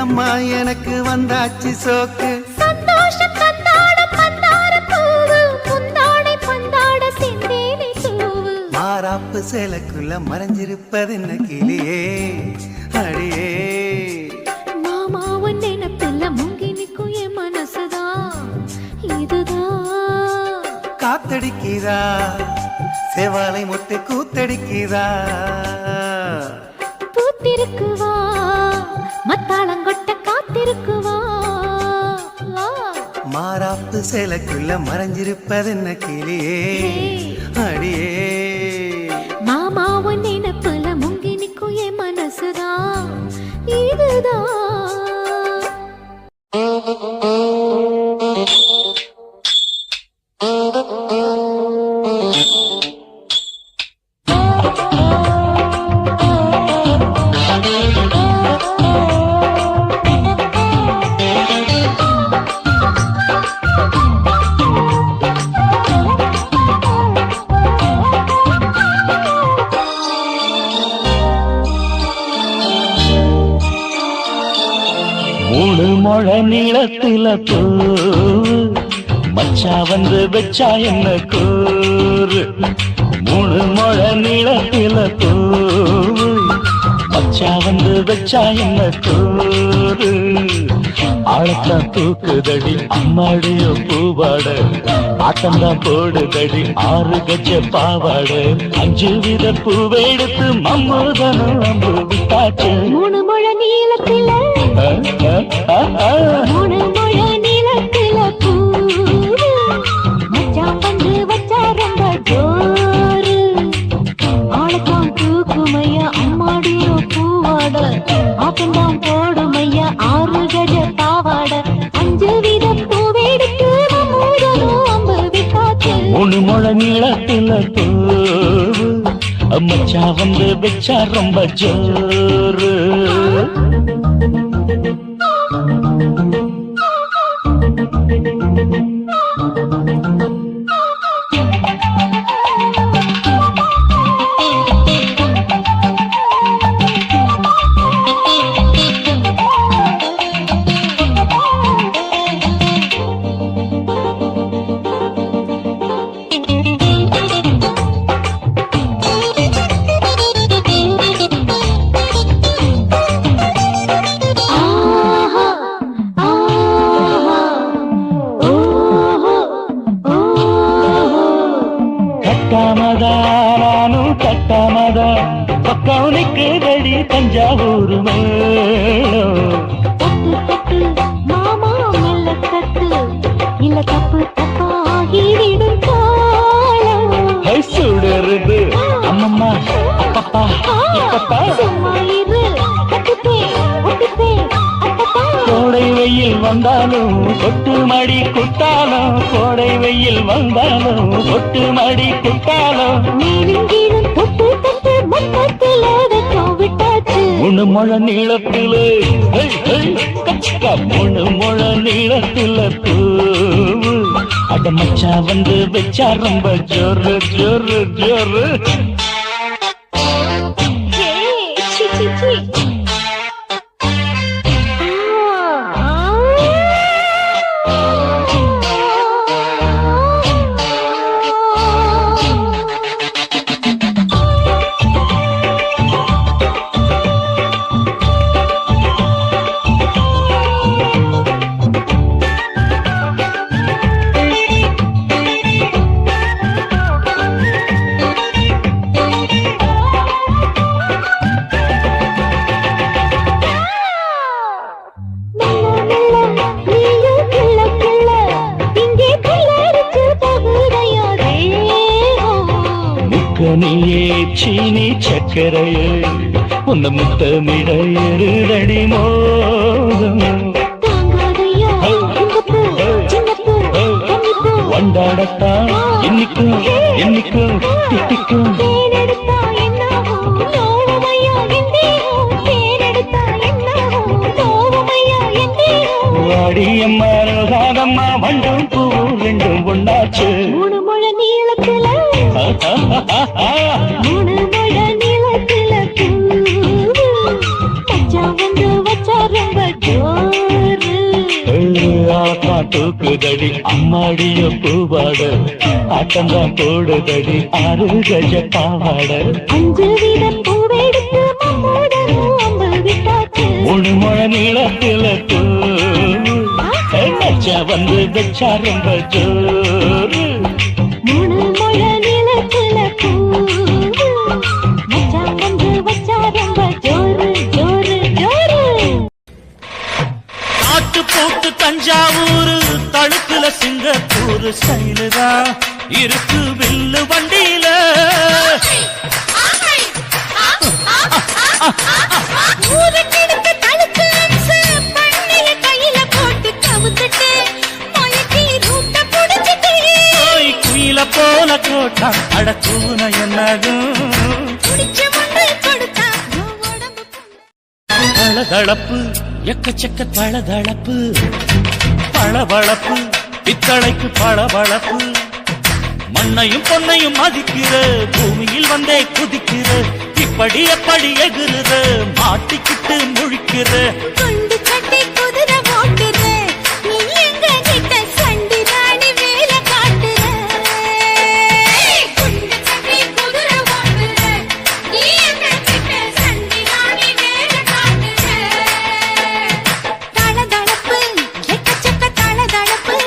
அம்மா எனக்கு வந்தாச்சு சோக்கு சந்தோஷம் தந்தாட பந்தார பூவு முந்தாடை பந்தாட செந்தேனை தூவு. மாறாப்பு சேலைக்குள்ள மறைஞ்சிருப்பதென்ன கிளியே அடியே மாமாவும் நினைப்பில்ல முங்கி நிற்கும் என் மனசுதான் இதுதான். காத்தடிக்கிறா செவாலை முட்டு கூத்தடிக்கிறா பூத்திருக்குவா மத்தாளங்கொட்ட காத்திருக்குவா. மாறாப்பு சேலைக்குள்ள மறைஞ்சிருப்பதென்ன கிளியே அடியே மாமாவும் நினைப்புல முங்கி நிற்கும் என் மனசுதான் இதுதான். மூணு முழ நீளத்தில கூறு மச்சா வந்து வச்சா என்ன கூறு. மூணு முழ நீளத்தில கூறு மச்சா வந்து வச்சா என்ன கூறு. ஆழத்தான் தூக்குதடி அம்மாடியோ பூவாட ஆட்டம்தான் போடுதடி 6 கஜ பாவாட 5 வித பூவெடுத்து மம்முதனும் அம்பு விட்டாச்சு. மூணு முழ நீளத்தில மூணு முழ நீளத்தில பூவு மச்சான் வந்து வச்சா ரொம்ப ஜோரு. ஆளத்தான் தூக்குமையா அம்மாடியோ பூவாட ஆட்டம்தான் போடுமையா 6 கஜ பாவாட 5 வித பூவெடுத்து மம்முதனும் அம்பு விட்டாச்சு. மூணு முழ நீளத்தில பூவு மச்சா வந்து வச்சா ரொம்ப ஜோரு. கட்டாமதானும் கட்டாமதா பக்கம் நிற்குதடி தஞ்சாவூர் மேளம். தட்டு மாமா மெல்ல தட்டு இல்ல தப்பு தப்பாகிவிடும் காலம். சுடருது அம்மம்மா அப்பப்பா இப்பப்பா. சும்மா இரு கட்டுப்பே ஒட்டுப்பே அப்பப்பா. கோடை வெயில் வந்தாலும் கொட்டு மடி குத்தாலும் கோடை வெயில் வந்தாலும் கொட்டு மடி குத்தாலும் மேலும் கீழும் தொட்டு தொட்டு மொத்தத்தில் வெக்கம் விட்டாச்சு. மூணு முழ நீளத்திலே கச்சிக்கா 3 முழ நீளத்தில பூவு அட மச்சா வந்து வச்சா ரொம்ப ஜோரு ஜோரு ஜோரு. நீயே சீனி சக்கரையே உன்ன முத்தமிட எருதடி மோகம். வண்டாடத்தான் என்னைக்கும் என்னைக்கும் திட்டிக்கும். வாடியம்மா ரோசாதம்மா வண்டும் பூ ரெண்டும் ஒண்ணாச்சு. மூணு முழ நீளத்துல மூணு முழ நீளத்துல மச்சா வந்து வச்சா ரொம்ப ஜோரு. தூக்குதடி அம்மாடிய பூவாட ஆட்டம்தான் போடுதடி 6 கஜ பாவாட. 5 வீத பூவெடுத்து மம்மோடனும் அம்பு விட்டாச்சு. மூணு முழ நீளத்துல மச்சா வந்து வச்சா ரொம்ப ஜோரு. மூணு முழ நீளத்துல மச்சா வந்து வச்சா ரொம்ப ஜோரு ஜோரு ஜோரு. ஆட்டு போட்டு தஞ்சாவூர் தழுக்குல சிங்கப்பூர் ஸ்டைலுதா இருக்கு வில்லு வண்டியில. ஊருக்கெடுத்து தழுக்கு அம்சு பண்ணிய கையில போட்டு கவுத்துட்டு மயக்கி ரூட்ட புடிச்சிட்டு குயில போல கோட்டா அடக்கூன என்னகும். குடிச்ச மண்ணு கொடுத்தா உடம்பு பளதளப்பு எக்கச்சக்க பளதளப்பு பளபளப்பு பித்தளைக்கு பளபளப்பு. மண்ணையும் பொன்னையும் மதிக்கிற பூமியில் வந்தே குதிக்கிற இப்படி எப்படி எகுற மாட்டிக்கிட்டு முழிக்கிற. கொண்டு கட்டி குதிரை ஓட்டுற நீ எங்க கிட்ட சண்டி ராணி வேலை காட்டுற. கொண்டு கட்டி குதிரை ஓட்டுற நீ எங்க கிட்ட சண்டி ராணி வேலை காட்டுற. தளதளப்பு எக்கச்சக்க தளதளப்பு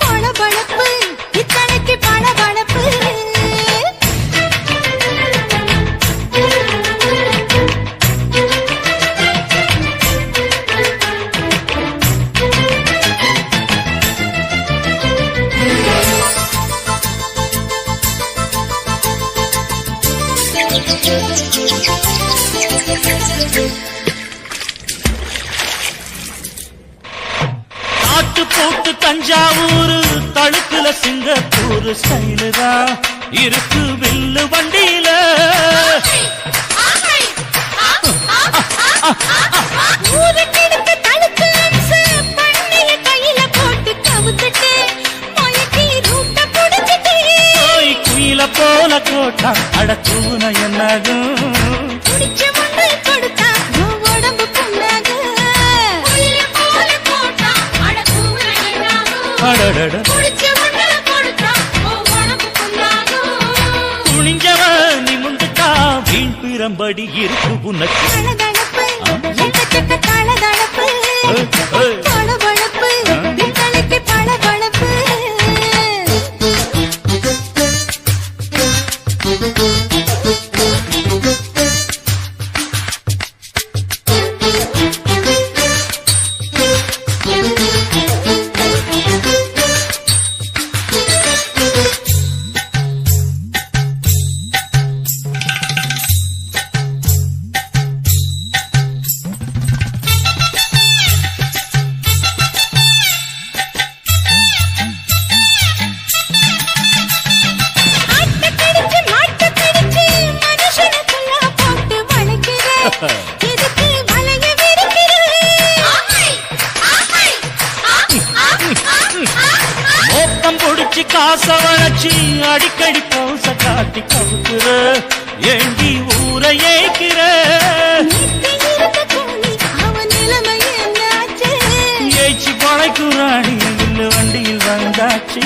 பளபளப்பு இத்தனைக்கு பளபளப்பு. ஆட்டு போட்டு தஞ்சாவூர் தழுக்குல சிங்கப்பூர் ஸ்டைலுதா இருக்கு வில்லு வண்டியில. ஊருக்கெடுத்து தழுக்கு அம்சு பண்ணிய கையில போட்டு கவுத்துட்டு மயக்கி ரூட்ட புடிச்சிட்டு குயில போல கோட்டா அடக்கூன என்னகும். குடிச்ச மண்ணு கொடுத்தா உடம்பு புண்ணாக. குயில போல போட்டா அடக்கூன என்னாகும். அடடட குடிச்ச மண்ணு கொடுத்தா உடம்பு புண்ணாக. துணிஞ்சவ நிமுந்துட்டா வீண் பிறம்படி இருக்கு உனக்கு. தளதளப்பு எக்கச்சக்க தளதளப்பு பளபளப்பு பித்தளைக்கு பளபளப்பு. வச்சு காச வளைச்சு அடிக்கடி பௌச காட்டி கவுக்குற ஏண்டி ஊரை ஏய்க்கிற ஏய்ச்சி பழைக்குறாடி இல்லு வண்டியில் வந்தாச்சு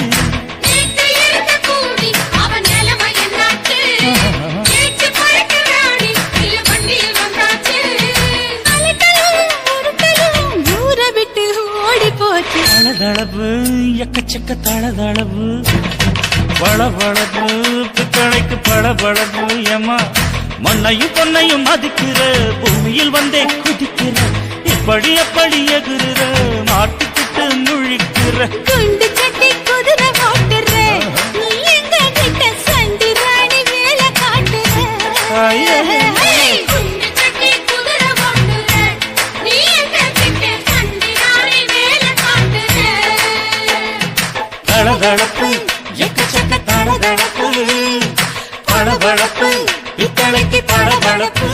தளதளவு எக்கச்சக்க தளதளவு வளவளவு பித்தளைக்கு பளபளவு ஏமா மண்ணையும் பொன்னையும் மதிக்கிற பூமியில் வந்தே குதிக்கிற இப்படி எப்படி எகுற மாட்டுக்கிட்டு முழிக்கிற குண்டு சட்டி குதிரை ஓட்டுற நீ எங்க கிட்ட சண்டி ராணி வேலை காட்டுற குண்டு சட்டி குதிரை ஓட்டுற நீ எங்க கிட்ட சண்டி ராணி வேலை காட்டுற தளதளப்பு எக்கச்சக்க தளதளப்பு பளபளப்பு பித்தளைக்கு பளபளப்பு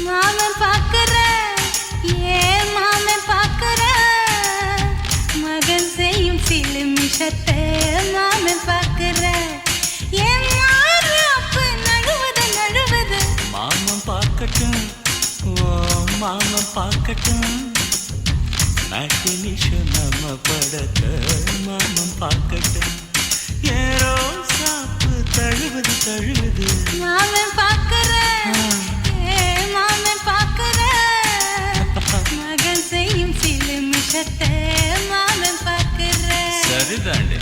மாமன் பாக்குற ஏன் மாமன் பாக்குற மகன் செய்யும் சிலுமிஷத்தை மாமன் பாக்குற ஏன் மாறாப்பு நழுவது நழுவது மாமன் பார்க்கட்டும் ஓ மாமன் பார்க்கட்டும் நாட்டு நிஷம் நம்ம படத்த மாமன் பார்க்கட்டும் ஏரோ சாப்பு தழுவது தழுவது மாமன் பாக்குற ஏன் மாமன் பாக்குற மகன் செய்யும் சிலுமிஷத்தை மாமன் பாக்குற சரிதாண்டே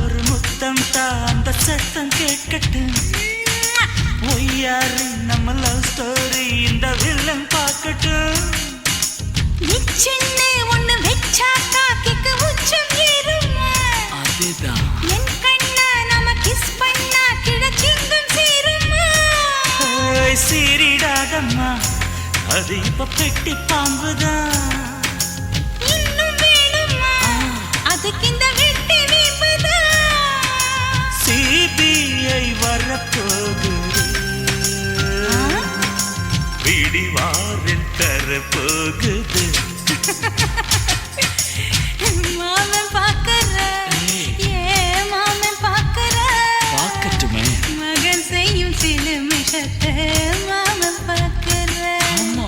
ஒரு முத்தம் தா அந்த சத்தம் கேட்கட்டும் ஒய்யாரு நம்ம லவ் ஸ்டோரி இந்த வில்லன் பார்க்கட்டும் சின்ன ஒண்ணு வெச்சாக்கா கிக்கு உச்சம் ஏறுமா அதுதான் என் கண்ணா நாம கிஸ் பண்ணா கிழச்சிங்கும் சீருமா சீரிடாதம்மா அது இப்ப பெட்டி பாம்புதான் இன்னும் வேணுமா அதுக்கு இந்த வெட்டி வீம்புதான் சிபிஐ வரப்போகுது பிடிவாரில் தரப்போகுது மாமன் பாக்குற ஏன் மாமன் பாக்குற பார்க்கட்டுமே மகன் செய்யும் சிலுமிஷத்தை மாமன் பாக்குற ஆமா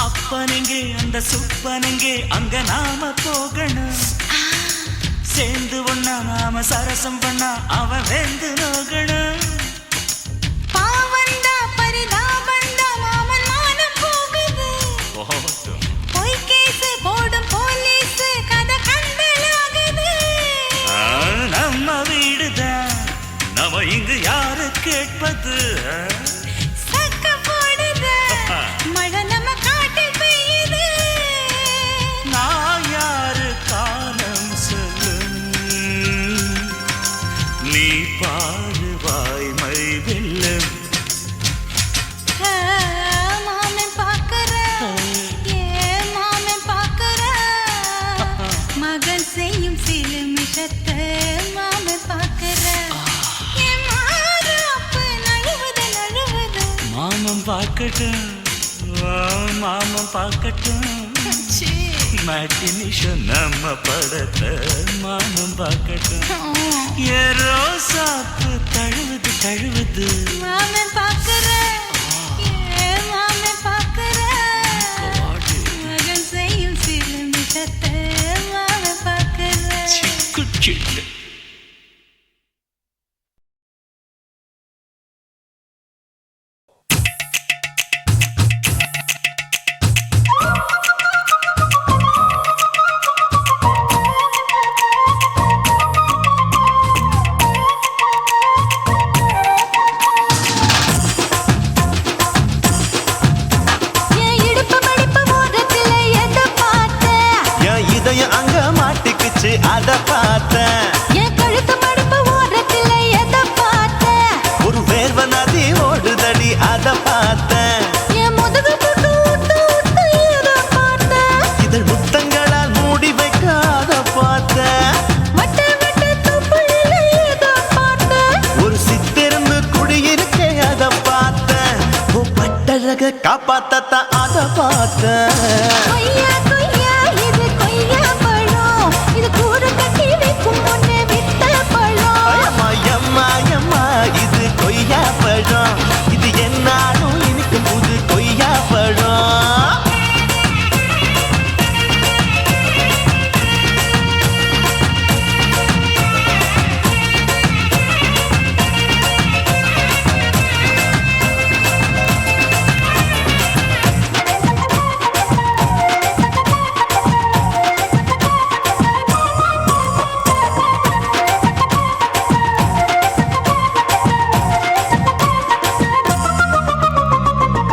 அப்பனெங்கே அந்த சுப்பனெங்கே அங்க நாம போகணும் சேர்ந்து ஒண்ணா நாம சரசம் பண்ணா அவன் வெந்து நோகணும் நாம இங்கு யாரு கேட்பது சக்க போடுது மழை நம்ம காட்டில் பெய்யுது நான் யாரு காலம் சொல்லும் நீ பாடு வாய்மை வெல்லும் மாமன் பாக்குற மாமன் பாக்குற மகன் செய்யும் சிலுமிஷத்தை மாமன் பாக்குற மாமன் பார்க்கட்டும் மாமன் பார்க்கட்டும் மேட்டினிஷன் நம்ம படத்தை மாமன் பார்க்கட்டும் ஏரோ சாப்பு தழுவுது தழுவுது மாமன் பாக்குற மாமன் பாக்குற மகன் செய்யும் சிலுமிஷத்தை மாமன் பாக்குற சிட்டு அத பார்த்தேன் என் கழுத்து மடுப்பு ஓரத்தில் எதை பார்த்தேன் ஒரு வேர்வ நதி ஓடுதடி அத பார்த்தேன் என் முதுகு புட்டு ஊத்து ஊத்து எதை பார்த்தேன் இதழ் முத்தங்களால் மூடி வைக்க அத பார்த்தேன் வட்ட வட்ட துப்புல எதை பார்த்தேன் ஒரு சித்திரம்பு குடியிருக்க அத பார்த்தேன் பட்டழக காப்பாத்தத்தான் அத பார்த்தேன் கொய்யா கொய்யா இது கொய்யா பழம் இது கூறு கட்டி வைக்கும் முன்னே வித்த பழம் அம்மா இது கொய்யா பழம் இது என்னாலும் இனிக்கும் புது கொய்யா பழம்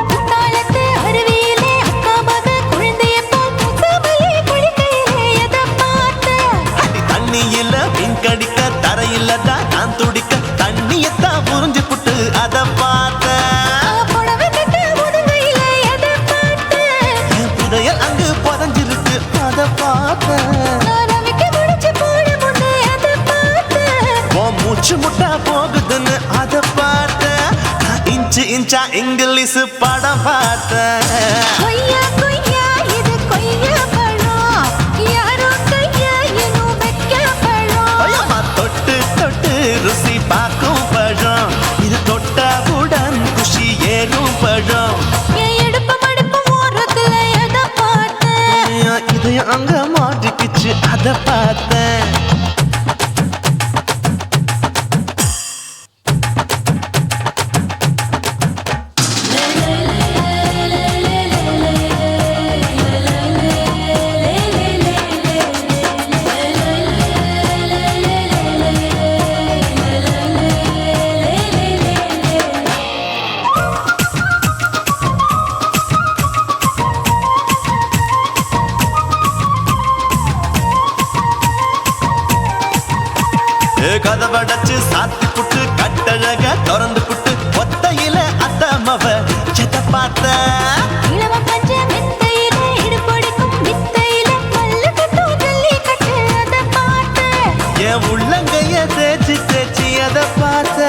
குத்தாலத்து அருவியிலே அக்கா மக குழந்தைய போல் முசாமையே குளிக்கையிலே எதை பார்த்தேன் தண்ணியில மீன் கடிக்க தரையில தான் நான் துடிக்க தண்ணியத்தான் புரிஞ்சு புட்டு அத பார்த்தேன் புடவை கட்ட முதுகையில எதை பார்த்தேன் என் புதையல் அங்கு புதஞ்சிருக்கு அத பார்த்தேன் நான் ரவிக்கு முடிச்சு போட முன்னே எதை பார்த்தேன் உன் மூச்சு முட்டா போகுதுன்னு அத பார்த்தேன் நான் இன்ச்சு இன்ச்சா இங்கிலீஷ் படம் பார்த்தேன் கொய்யா கொய்யா இது கொய்யா பழம் யாரோ கையா இன்னும் வைக்க பழம் ஐயம்மா தொட்டு தொட்டு ருசி பார்க்கும் பழம் இது தொட்டவுடன் குஷி ஏறும் பழம் என் இடுப்பு மடுப்பு ஓரத்துல எதை பார்த்தேன் இதயம் அங்க மாட்டிக்கிச்சு அத பார்த்தேன் கதவடைச்சு சாத்தி புட்டு கட்டழக திறந்து புட்டு ஒத்தையில அத்தமவ செத்த பார்த்த இளவ பஞ்ச மெத்தையில இடுப்படிக்கும் வித்தையில பல்லு கட்டும் ஜல்லி கட்டு அதை பார்த்தேன் என் உள்ளங்கைய தேய்ச்சி தேய்ச்சி அத பார்த்த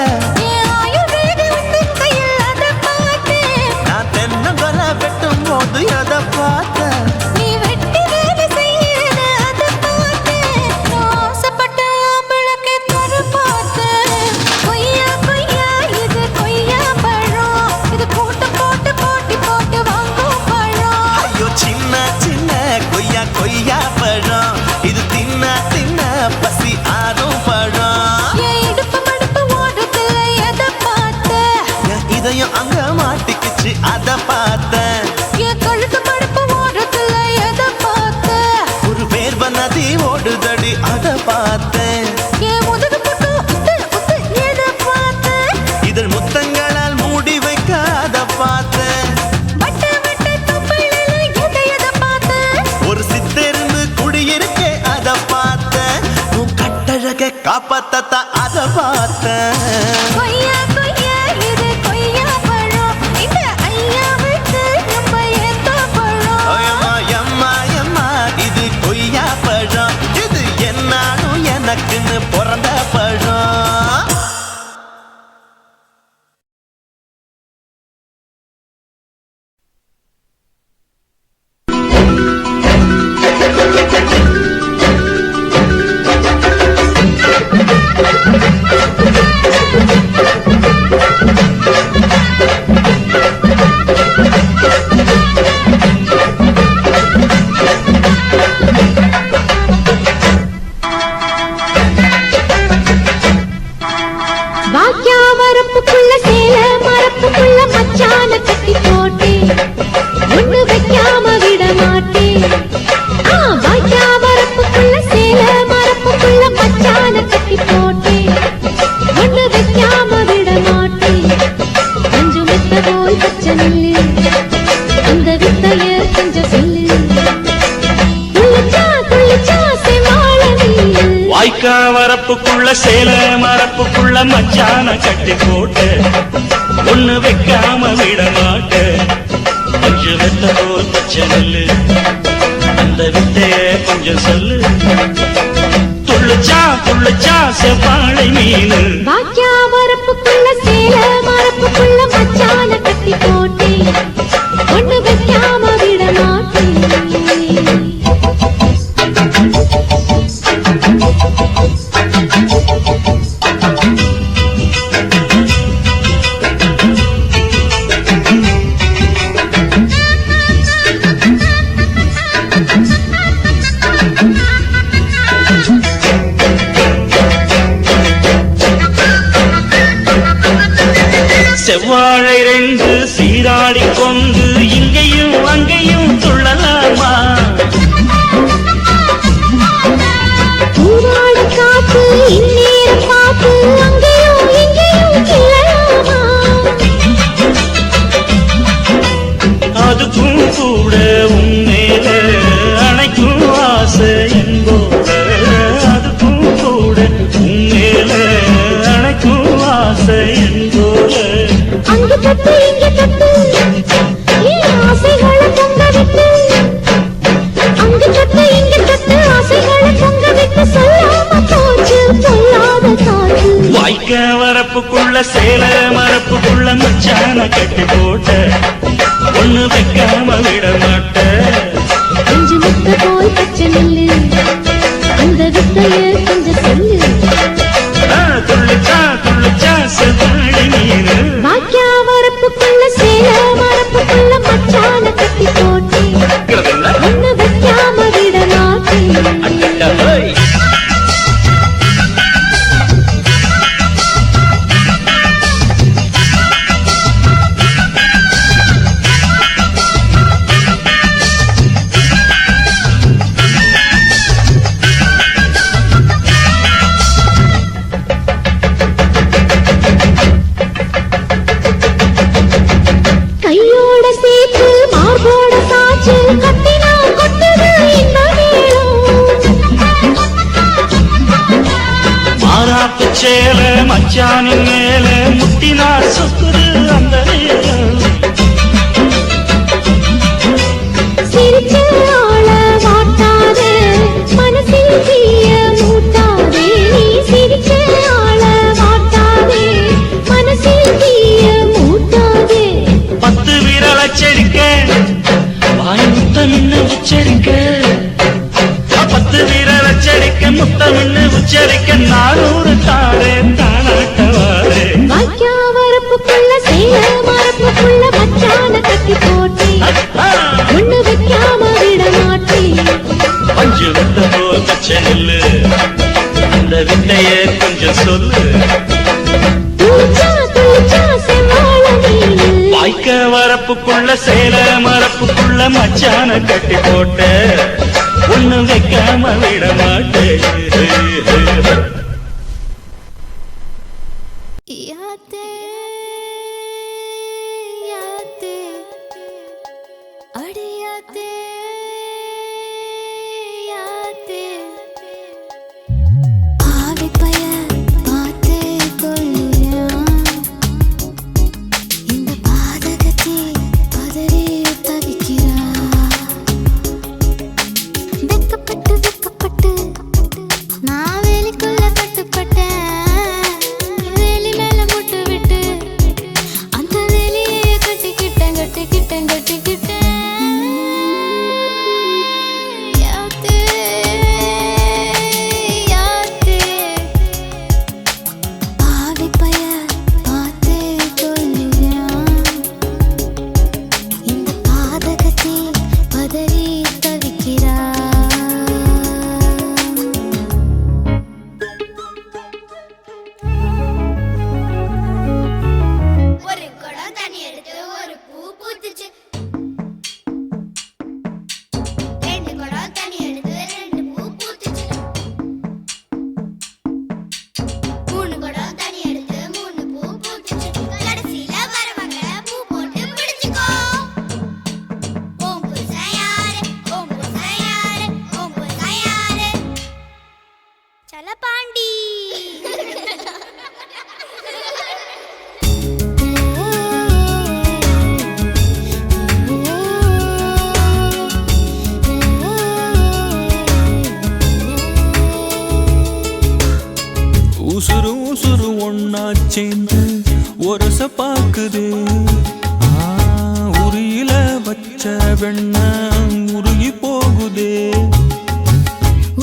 என் ஆயுர்வேத உந்தன் கையில் அதை பார்த்தேன் நான் தென்னங்கொலை வெட்டும் போது அத பார்த்த நீ வெட்டி வேலை செய்யறது அதை பார்த்தேன் நான் ஆசைப்பட்ட ஆம்பளுக்கு தர பார்த்தேன் கொய்யா கொய்யா இது கொய்யா பழம் இது கூட்டு போட்டு போட்டி போட்டு வாங்கும் பழம் ஐயோ சின்ன சின்ன கொய்யா கொய்யா பழம் இது தின்ன தின்ன பசி ஆறும் பழம் என் இடுப்பு மடுப்பு ஓரத்துல எதை பார்த்தேன் என் இதயம் அங்க மாட்டிக்கிச்சு அத பார்த்தேன் என் கழுத்து மடுப்பு ஓரத்துல எதை பார்த்தேன் ஒரு வேர்வ நதி ஓடுதடி அத பார்த்தேன் என் முதுகு புட்டு உத்து உத்து எதை பார்த்தேன் பார்த்தேன். வட்ட வட்ட தொப்புளில எதை பார்த்தேன். ஒரு சித்தெருந்து குடியிருக்கே அத பார்த்தேன். உன் கட்டழக காப்பாத்தத்தா அத பார்த்தேன். கொய்யா கொய்யா இது கொய்யா பழம். இந்த ஐயாவுக்கு ரொம்ப ஏத்த பழம். அம்மா எம்மா எம்மா இது கொய்யா பழம். இது என்னாலும் எனக்குன்னு பிறந்த பழம். வாக்கியா மரப்புக்குள்ள சேல மரப்புக்குள்ள மச்சான கட்டி போட்டேன். ஒண்ணு வைக்காம விட மாட்டேன். வாக்கியா மரப்புக்குள்ள சேல மரப்புக்குள்ள மச்சான கட்டி போட்டேன். ஒண்ணு வைக்காம விட மாட்டேன். கொஞ்சம் வித்த போல் பச்சை நெல்லு அந்த வித்தைய கொஞ்சம் சொல்லு. துள்ளிச்சா துள்ளிச்சா செவாழ நீ வாய்க்கா வரப்புக்குள்ள சேல மரப்புக்குள்ள மச்சான கட்டி போட்டு ஒண்ணு வைக்காம விட மாட்ட. கொஞ்சம் வெத்த போல் பச்சை நெல்லு அந்த வித்தைய கொஞ்சம் சொல்லு. துள்ளுச்சா துள்ளுச்சா செவ்வாழை மீனு. வாக்கியா மரப்புக்குள்ள சேல மரப்புக்குள்ள மச்சான கட்டி போட்டேன். ஒண்ணு வைக்காம விட மாட்டேன். செவ்வாழை ரெண்டு சீராடி கொண்டு இங்கேயும் அங்கேயும் துள்ளலாமா? பூவாட காத்து இந்நேரம் பார்த்து அங்கேயும் இங்கேயும் கிளலாமா? அதுக்கும் கூட உன்மேல அணைக்கும் ஆசை என்போட. அதுக்கும் கூட உன்மேல அணைக்கும் ஆசை என்போட. அங்க தொட்டு இங்க தொட்டு என் ஆசைகளை பொங்க விட்டு. அங்க தொட்டு இங்க தொட்டு ஆசைகளை பொங்க விட்டு சொல்லாம போச்சு சொல்லாத காத்து. வாய்க்க வரப்புக்குள்ள சேல மரப்புக்குள்ள மச்சான கட்டி போட்ட ஒண்ணு வைக்காம விட மாட்ட. கொஞ்சம் முத்த போல் பச்சை நெல்லு அந்த வித்தைய கொஞ்சம் சொல்லு. துள்ளுச்சா துள்ளுச்சா செவ்வாழை மீனு. வாக்கியா மரப்புக்குள்ள சேல மரப்புக்குள்ள மச்சான கட்டி போட்டேன். ஒண்ணு வைக்காம விட மாட்டேன். கையோட சேர்த்து மார்போட சாச்சு கத்தினா கொட்டுது இந்த மேளம். மாறாப்பு சேல மச்சானின் மேல முட்டினா சுக்குது அந்த நேரம். சிரிச்ச ஆள மாட்டாதே மனசில் தீய மூட்டாதே. நீ சிரிச்ச ஆள மாட்டாதே மனசில் தீய மூட்டாதே. 10 விரல் அச்சடிக்க வாய் முத்தமின்னு உச்சரிக்க. 10 விரல் அச்சடிக்க முத்தமின்னு உச்சரிக்க 400 தாரே தானாட்டவாரே. வாக்கியா வரப்புக்குள்ள சேல மரப்புக்குள்ள மச்சான கட்டி போட்டேன். ஒண்ணு வைக்காம விட மாட்டேன். பஞ்சு வித்த போல் பச்சை நெல்லு அந்த வித்தைய கொஞ்சம் சொல்லு. துளிச்சா துளிச்சா செவ்வாழ நீனு. வாய்க்க வரப்புக்குள்ள சேல மரப்புக்குள்ள மச்சான கட்டி போட்ட ஒண்ணு வைக்காம விட மாட்டேன். யாத்தே யாத்தே அடியாத்தே யாத்தே ஆவி பய பார்த்தே கொள்ளுறான் இந்த பாதகத்தை பதறி தவிக்கிறான் வெக்கப்பட்டு நான் வேலிக்குள்ள கட்டுப்பட்டேன் வேலி மேல முட்டு விட்டு அந்த வேலியை கட்டிக்கிட்டேன் யாத்தே யாத்தே ஆவி பய பார்த்தே கொள்ளுறான் இந்த பாதகத்தை பதறி தவிக்கிறான் ஒரு குடம் தண்ணி எடுத்து ஒரு பூ பூத்துச்சு ரெண்டு குடம் தண்ணி எடுத்து ரெண்டு பூ பூத்துச்சு மூணு குடம் தண்ணி எடுத்து மூணு பூ பூத்துச்சு கடைசியில வரவங்க பூ போட்டு பிடிச்சுக்கோ ஓம் புருஷன் யாரு ஓம் புருஷன் யாரு ஓம் புருஷன் யாரு சலபாண்டி உசுறு ஒன்னா சேர்ந்து ஒரச பாக்குது உரியில வச்ச வெண்ண உருகி போகுதே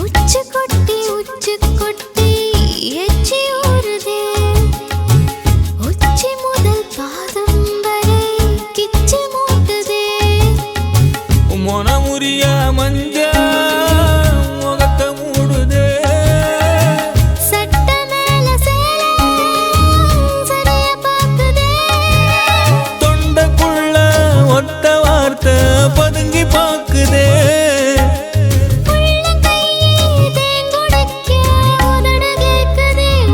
உச்சு கொட்டி எச்சி ஊறுதே உச்சி முதல் பாதம் வரை கிச்சி மூட்டுதே மொனமுறிய மஞ்ச முகத்தை மூடுதே சட்ட மேல சேல சரிய பாக்குதே தொண்டைக்குள்ள ஒத்த வார்த்தை பதுங்கி பாக்குதே உள்ள கையே தேங்குடைக்க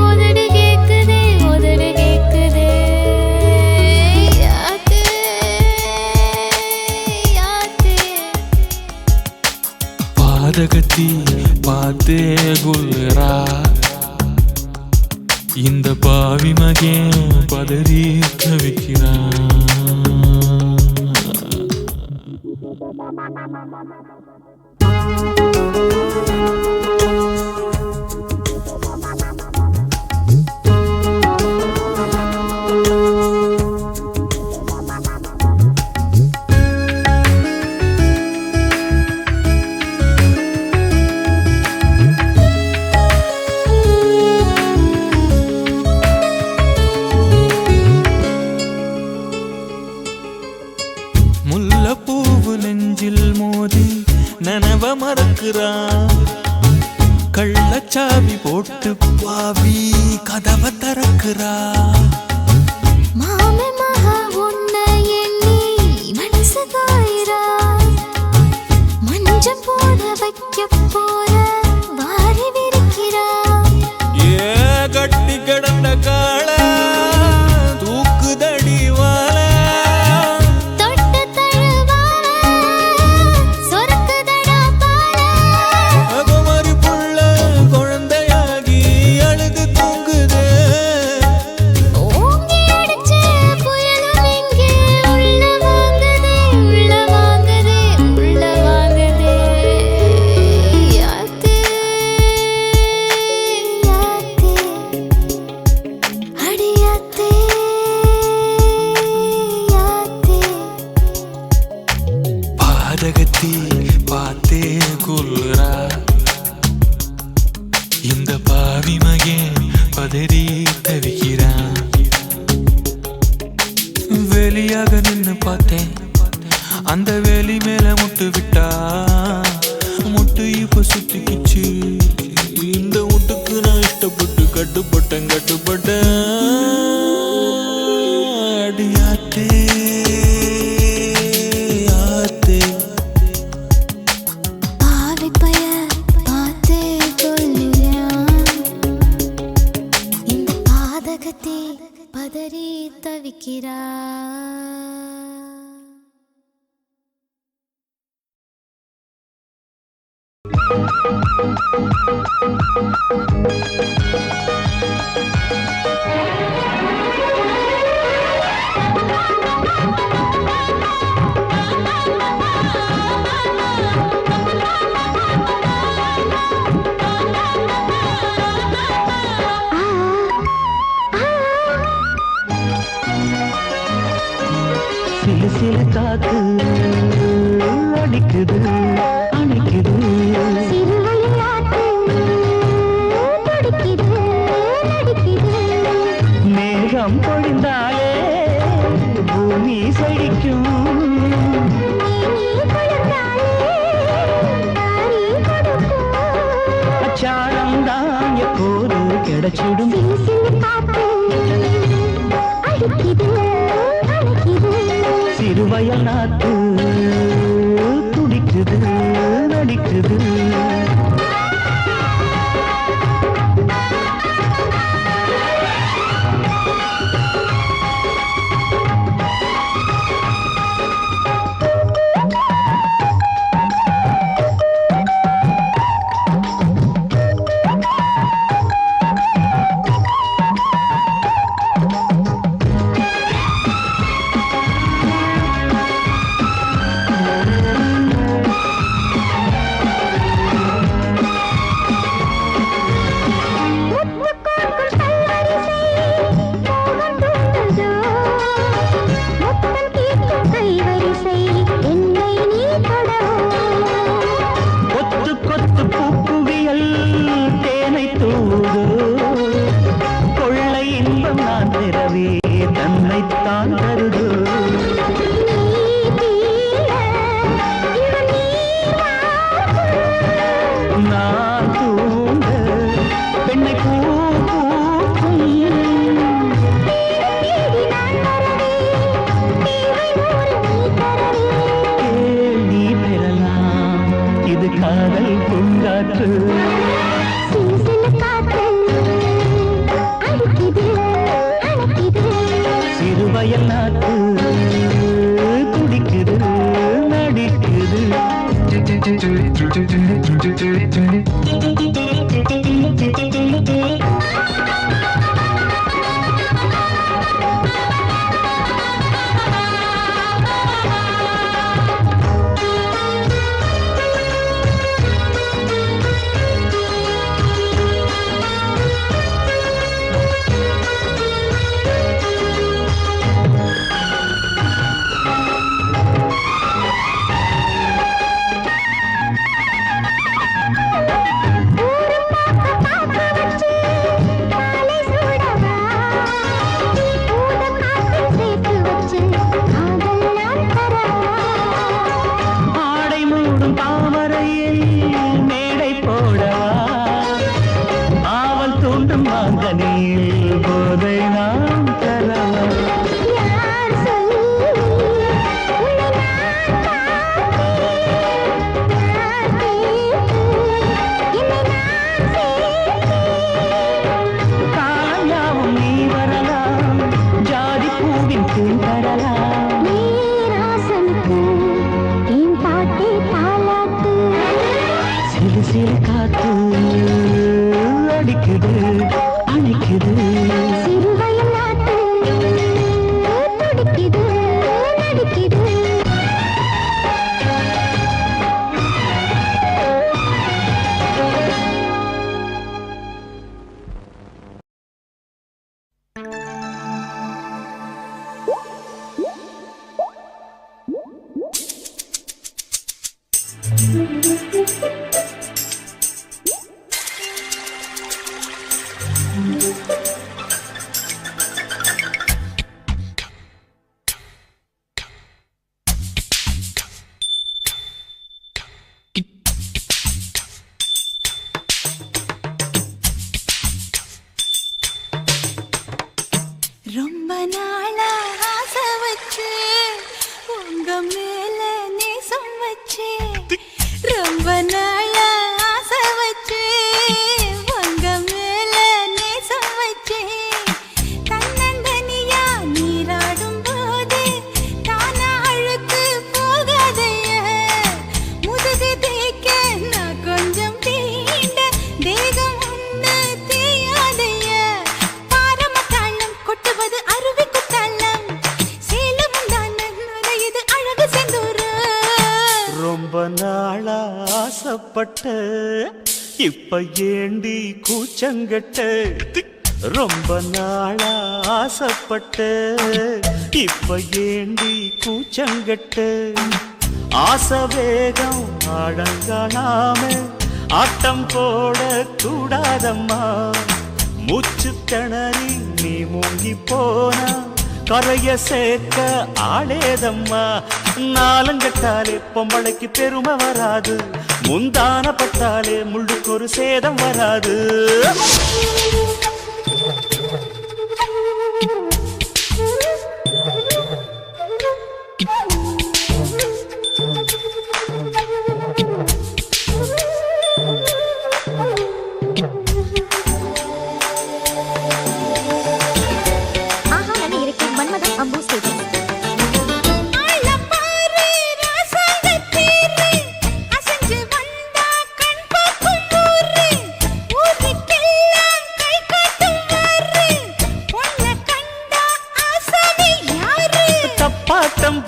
உதடு கேக்குதே யாத்தே யாத்தே பாதகத்தி பார்த்தே கொள்ளுறா இந்த பாவி மகன் பதறி தவிக்கிறான் முல்லைப்பூவு நெஞ்சில் மோதி நனவ மறக்கிறான் கள்ளச்சாவி போட்டு பாவி கதவை திறக்கிறா மாமே மகா உன்னை எண்ணி மனசு காயிரா மஞ்சள் போட வைக்க போற வாரி விரிக்கிறா ஏ கட்டி கிடந்த கால தூக்குதடி வாழ தொட்டு தழுவால சொரக்குதடா பால அகமரி புள்ள குழந்தையாகி அழுது தூங்குதே ஓங்கி அடிச்ச புயலும் இங்கே உள்ள வாங்குதே யாத்தே யாத்தே அடியாத்தே யாத்தே பாதகத்தி பார்த்தே கொள்ளுறா இந்த பாவி மகன் பதறி தவிக்கிறான் வெளியாக நின்னு பார்த்தேன் அந்த வேலி மேல முட்டு விட்டா முட்டு இப்ப சுத்திக்கிச்சு இந்த முட்டுக்கு நான் இஷ்டப்பட்டு கட்டுப்பட்டேன் அடியாத்தே யாத்தே பாவி பய பார்த்தே கொள்ளுறான் இந்த பாதகத்தை பதறி தவிக்கிறா. சிலு சிலு காத்து அடிக்குது அணைக்குது மேகம் பொழிந்தாலே பூமி செழிக்கும் அச்சாரம் தான் எப்போது கிடைச்சிடும் சிறுவயல் நாத்து துடிக்குது நடிக்குது தன்னைத்தான் தருது நான் தூங்க பெண்ணை பூ பூக்கும் நீ பெறலாம் இது காதல் பூங்காற்று சிறுவயல் நாட்டு துடிக்குது நடிக்குது போதை நாம் தரவா காயாவும் நீ வரலாம் ஜாதி பூவின் தேன் தரலாம் சிறு சிறு காத்து அடிக்குது அணைக்குது சிறுவயல் நாட்டு துடிக்குது நடிக்குது. ரொம்ப நாளா ஆசை வச்சு உங்க மேல நேசம் வச்சு ரொம்ப நாளா ஆசை வச்சு உங்க மேல நேசம் வச்சு தன்னந்தனி ஆசைப்பட்ட இப்ப ஏண்டி கூச்சங்கட்ட ரொம்ப நாளா ஆசைப்பட்ட இப்ப ஏண்டி கூச்சங்கட்ட ஆசை வேகம் ஆழங்காணாம ஆட்டம் போட கூடாதம்மா மூச்சு திணறி நீ மூங்கி போனா கரைய சேர்க்க ஆளேதம்மா நாலங்கட்டாலே பொம்பளைக்கு பெருமை வராது முந்தான பட்டாலே முள்ளுக்கு ஒரு சேதம் வராது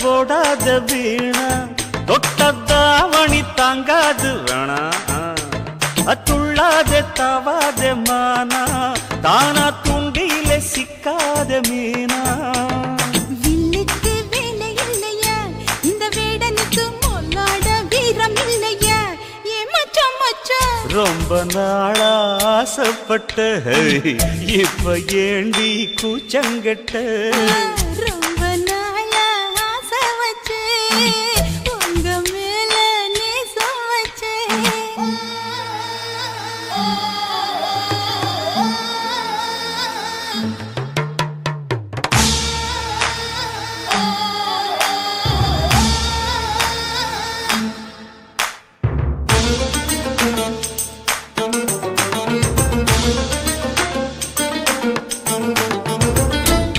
போடாத வீணா தொட்டதாவணி தாங்காது வேணா அத்துள்ளாத தவாத மானா தானா துண்டியில சிக்காத மீனா வில்லுக்கு வேலை இல்லையா இந்த வேடனுக்கு மொல்லாட வீரம் இல்லையா ஏ மச்சான் மச்சான் ரொம்ப நாளா ஆசைப்பட்ட இப்ப ஏண்டி கூச்சங்கட்ட ரொம்ப நாளா ஆசை வச்சு உங்க மேல நேசம் வச்சு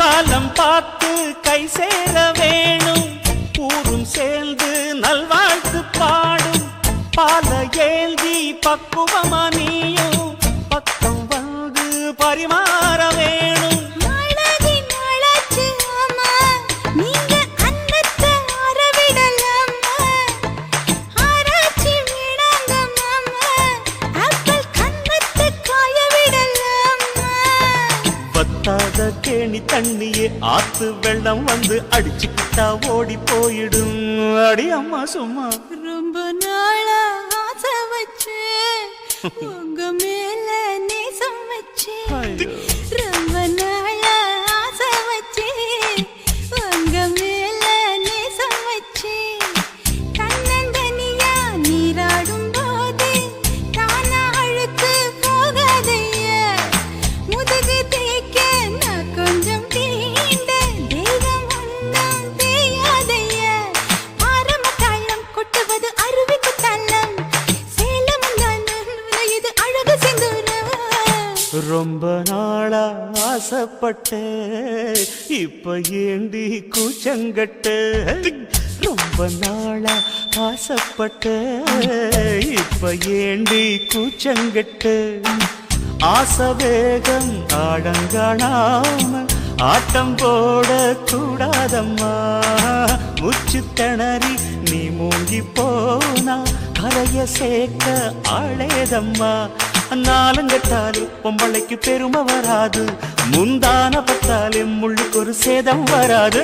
காலம் பார்த்து கை சேர வேணும் ஊரும் சேர்ந்து நல்வாழ்த்து பாடும் பால ஏந்தி பக்குவமா நீயும் பக்கம் வந்து பரிமாற வேணும் நாளாகி நாளாச்சு ஆமா நீங்க அன்னத்தை அறவிடலாமா ஆராய்ச்சி விடாங்க மாமா ஆப்பிள் கன்னத்தை காய விடலாமா பத்தாத கேணி தண்ணியே ஆத்து வெள்ளம் வந்து அடிச்சுக்கிட்டா ஓடி போயிடும் அடி அம்மா சும்மா ரொம்ப நாளா ஆசை வச்சு உங்க மேல நேசம் வச்சு ரொம்ப நாளா ஆசை வச்சு உங்க மேல நேசம் வச்சு தன்னந்தனியா நீராடும் போது தானா அழுக்கு போகாதையா முதுகு தேய்க்க நான் கொஞ்சம் தீண்ட தெய்வம் ஒன்றும் தெரியாதையா ஆரம்ப தாளம் கொட்டுவது அருவிக்கு தள்ளம் சேலம் இது அழகு சிந்துரம் ரொம்ப நாளா ஆசைப்பட்ட இப்ப ஏண்டி கூச்சங்கட்ட ரொம்ப நாளா ஆசைப்பட்ட இப்ப ஏண்டி கூச்சங்கட்ட ஆசை வேகம் ஆழங்காணாம ஆட்டம் போட கூடாதம்மா முச்சு திணறி நீ மூங்கி போனா கரைய சேர்க்க ஆளேதம்மா நாலங்கட்டாலே பொம்பளைக்கு பெருமை வராது முந்தான பட்டாலே முள்ளுக்கு ஒரு சேதம் வராது